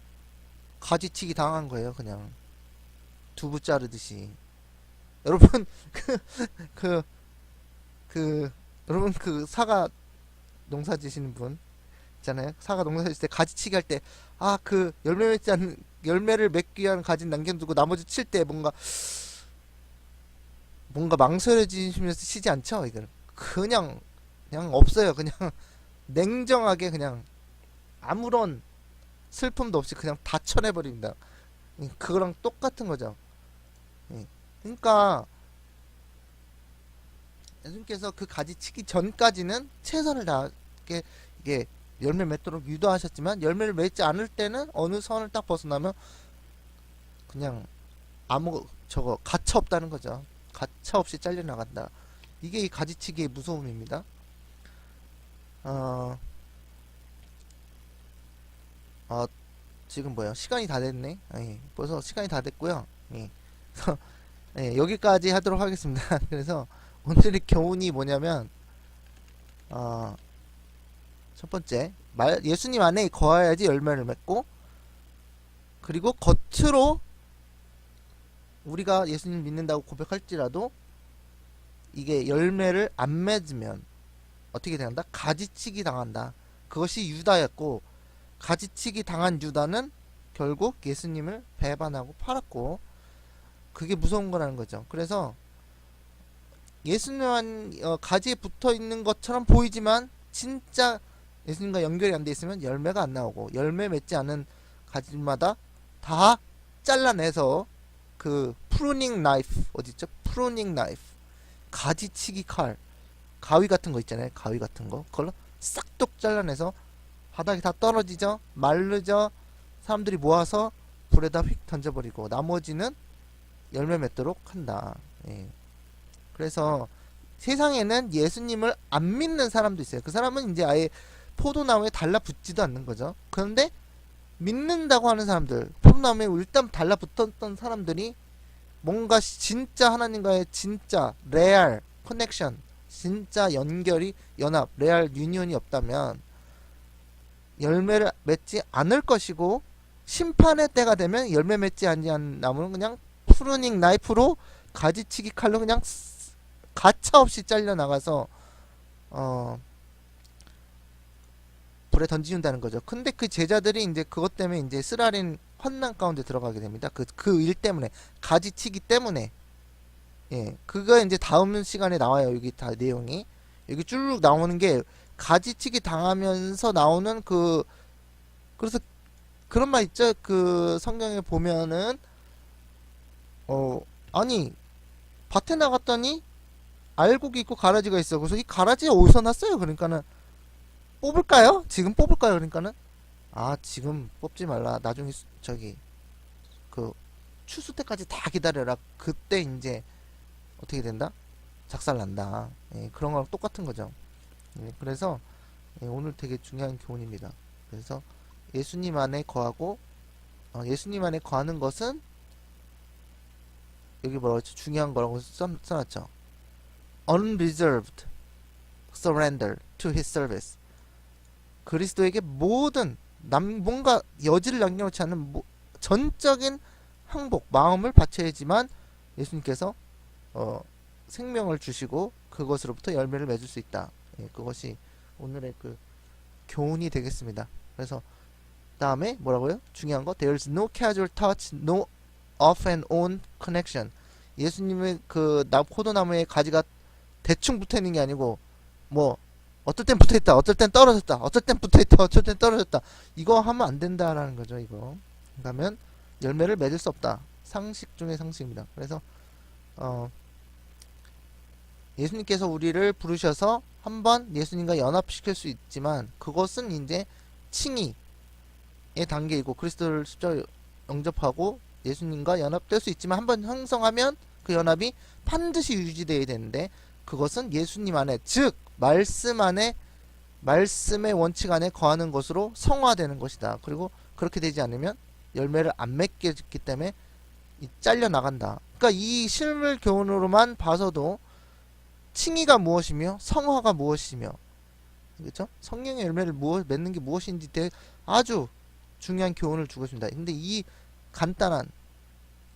Speaker 1: 가지치기 당한 거예요. 그냥 두부 자르듯이. 여러분 여러분 그 사과 농사 지시는 분 있잖아요. 사과 농사 지실 때 가지치기 할 때 그 열매를 맺기 위한 가지 남겨두고 나머지 칠 때 뭔가 망설여지시면서 치지 않죠? 이걸 그냥 없어요. 그냥 냉정하게 그냥 아무런 슬픔도 없이 그냥 다 쳐내버립니다. 그거랑 똑같은 거죠. 그러니까 예수님께서 그 가지치기 전까지는 최선을 다하게 이게 열매 맺도록 유도하셨지만 열매를 맺지 않을 때는 어느 선을 딱 벗어나면 그냥 가차 없다는 거죠. 가차 없이 잘려나간다. 이게 이 가지치기의 무서움입니다. 지금 뭐야? 시간이 다 됐네. 벌써 시간이 다 됐고요. 여기까지 하도록 하겠습니다. 그래서 오늘의 교훈이 뭐냐면 첫 번째, 예수님 안에 거해야지 열매를 맺고, 그리고 겉으로 우리가 예수님 믿는다고 고백할지라도 이게 열매를 안 맺으면 어떻게 된다? 가지치기 당한다. 그것이 유다였고, 가지치기 당한 유다는 결국 예수님을 배반하고 팔았고, 그게 무서운 거라는 거죠. 그래서 예수님만 가지에 붙어 있는 것처럼 보이지만 진짜 예수님과 연결이 안 돼 있으면 열매가 안 나오고, 열매 맺지 않은 가지마다 다 잘라내서 그 프루닝 나이프 어디있죠? 프루닝 나이프, 가지치기 칼, 가위 같은 거 있잖아요. 가위 같은 거 그걸로 싹둑 잘라내서 바닥에 다 떨어지죠. 마르죠. 사람들이 모아서 불에다 휙 던져버리고 나머지는 열매 맺도록 한다. 그래서 세상에는 예수님을 안 믿는 사람도 있어요. 그 사람은 이제 아예 포도나무에 달라붙지도 않는 거죠. 그런데 믿는다고 하는 사람들, 포도나무에 일단 달라붙었던 사람들이 뭔가 진짜 하나님과의 진짜 레알 커넥션, 진짜 연합, 레알 유니온이 없다면 열매를 맺지 않을 것이고, 심판의 때가 되면 열매 맺지 않는 나무는 그냥 프루닝 나이프로, 가지치기 칼로 그냥 가차없이 잘려나가서 불에 던지는다는 거죠. 근데 그 제자들이 이제 그것 때문에 이제 쓰라린 환난 가운데 들어가게 됩니다. 그 일 때문에, 가지치기 때문에. 그거 이제 다음 시간에 나와요. 여기 다 내용이 여기 쭉 나오는 게 가지치기 당하면서 나오는 그래서 그런 말 있죠. 그 성경에 보면은 아니 밭에 나갔더니 알곡이 있고 가라지가 있어. 그래서 이 가라지 어디서 났어요? 그러니까는 뽑을까요? 지금 뽑을까요? 그러니까는 지금 뽑지 말라. 나중에 그 추수 때까지 다 기다려라. 그때 이제 어떻게 된다? 작살난다. 그런 거랑 똑같은 거죠. 그래서 오늘 되게 중요한 교훈입니다. 그래서 예수님 안에 거하고, 예수님 안에 거하는 것은 여기 뭐라고 했죠? 중요한 거라고 써놨죠. Unreserved surrender to his service. 그리스도에게 모든 뭔가 여지를 남겨놓지 않는 전적인 항복, 마음을 바쳐야지만 예수님께서 생명을 주시고 그것으로부터 열매를 맺을 수 있다. 그것이 오늘의 그 교훈이 되겠습니다. 그래서 다음에 뭐라고요? 중요한 거, there's no casual touch, no off and on connection. 예수님의 그 포도나무에 가지가 대충 붙어 있는 게 아니고 뭐 어떨 땐 붙어있다, 어떨 땐 떨어졌다, 어떨 땐 붙어있다, 어떨 땐 떨어졌다. 이거 하면 안 된다라는 거죠. 이거 그러면 열매를 맺을 수 없다. 상식 중의 상식입니다. 그래서 예수님께서 우리를 부르셔서 한번 예수님과 연합시킬 수 있지만 그것은 이제 칭의의 단계이고 그리스도를 십자가에 영접하고 예수님과 연합될 수 있지만 한번 형성하면 그 연합이 반드시 유지되어야 되는데 그것은 예수님 안에 즉 말씀 안에 말씀의 원칙 안에 거하는 것으로 성화되는 것이다. 그리고 그렇게 되지 않으면 열매를 안 맺게 됐기 때문에 잘려 나간다. 그러니까 이 실물 교훈으로만 봐서도 칭의가 무엇이며 성화가 무엇이며 그렇죠? 성령의 열매를 맺는 게 무엇인지 아주 중요한 교훈을 주고 있습니다. 근데 이 간단한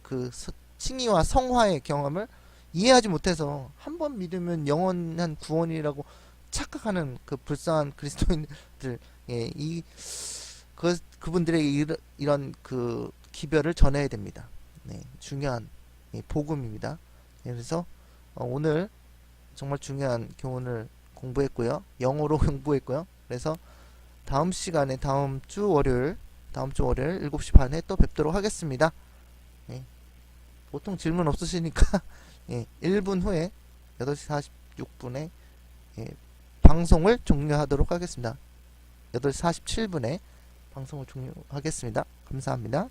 Speaker 1: 그 칭의와 성화의 경험을 이해하지 못해서 한 번 믿으면 영원한 구원이라고 착각하는 그 불쌍한 그리스도인들, 예, 그분들에게 이런 그 기별을 전해야 됩니다. 네, 중요한 복음입니다. 예, 그래서 오늘 정말 중요한 교훈을 공부했고요. 영어로 공부했고요. 그래서 다음 시간에 다음 주 월요일 7시 반에 또 뵙도록 하겠습니다. 예, 보통 질문 없으시니까 예, 1분 후에 8시 46분에 예, 방송을 종료하도록 하겠습니다. 8시 47분에 방송을 종료하겠습니다. 감사합니다.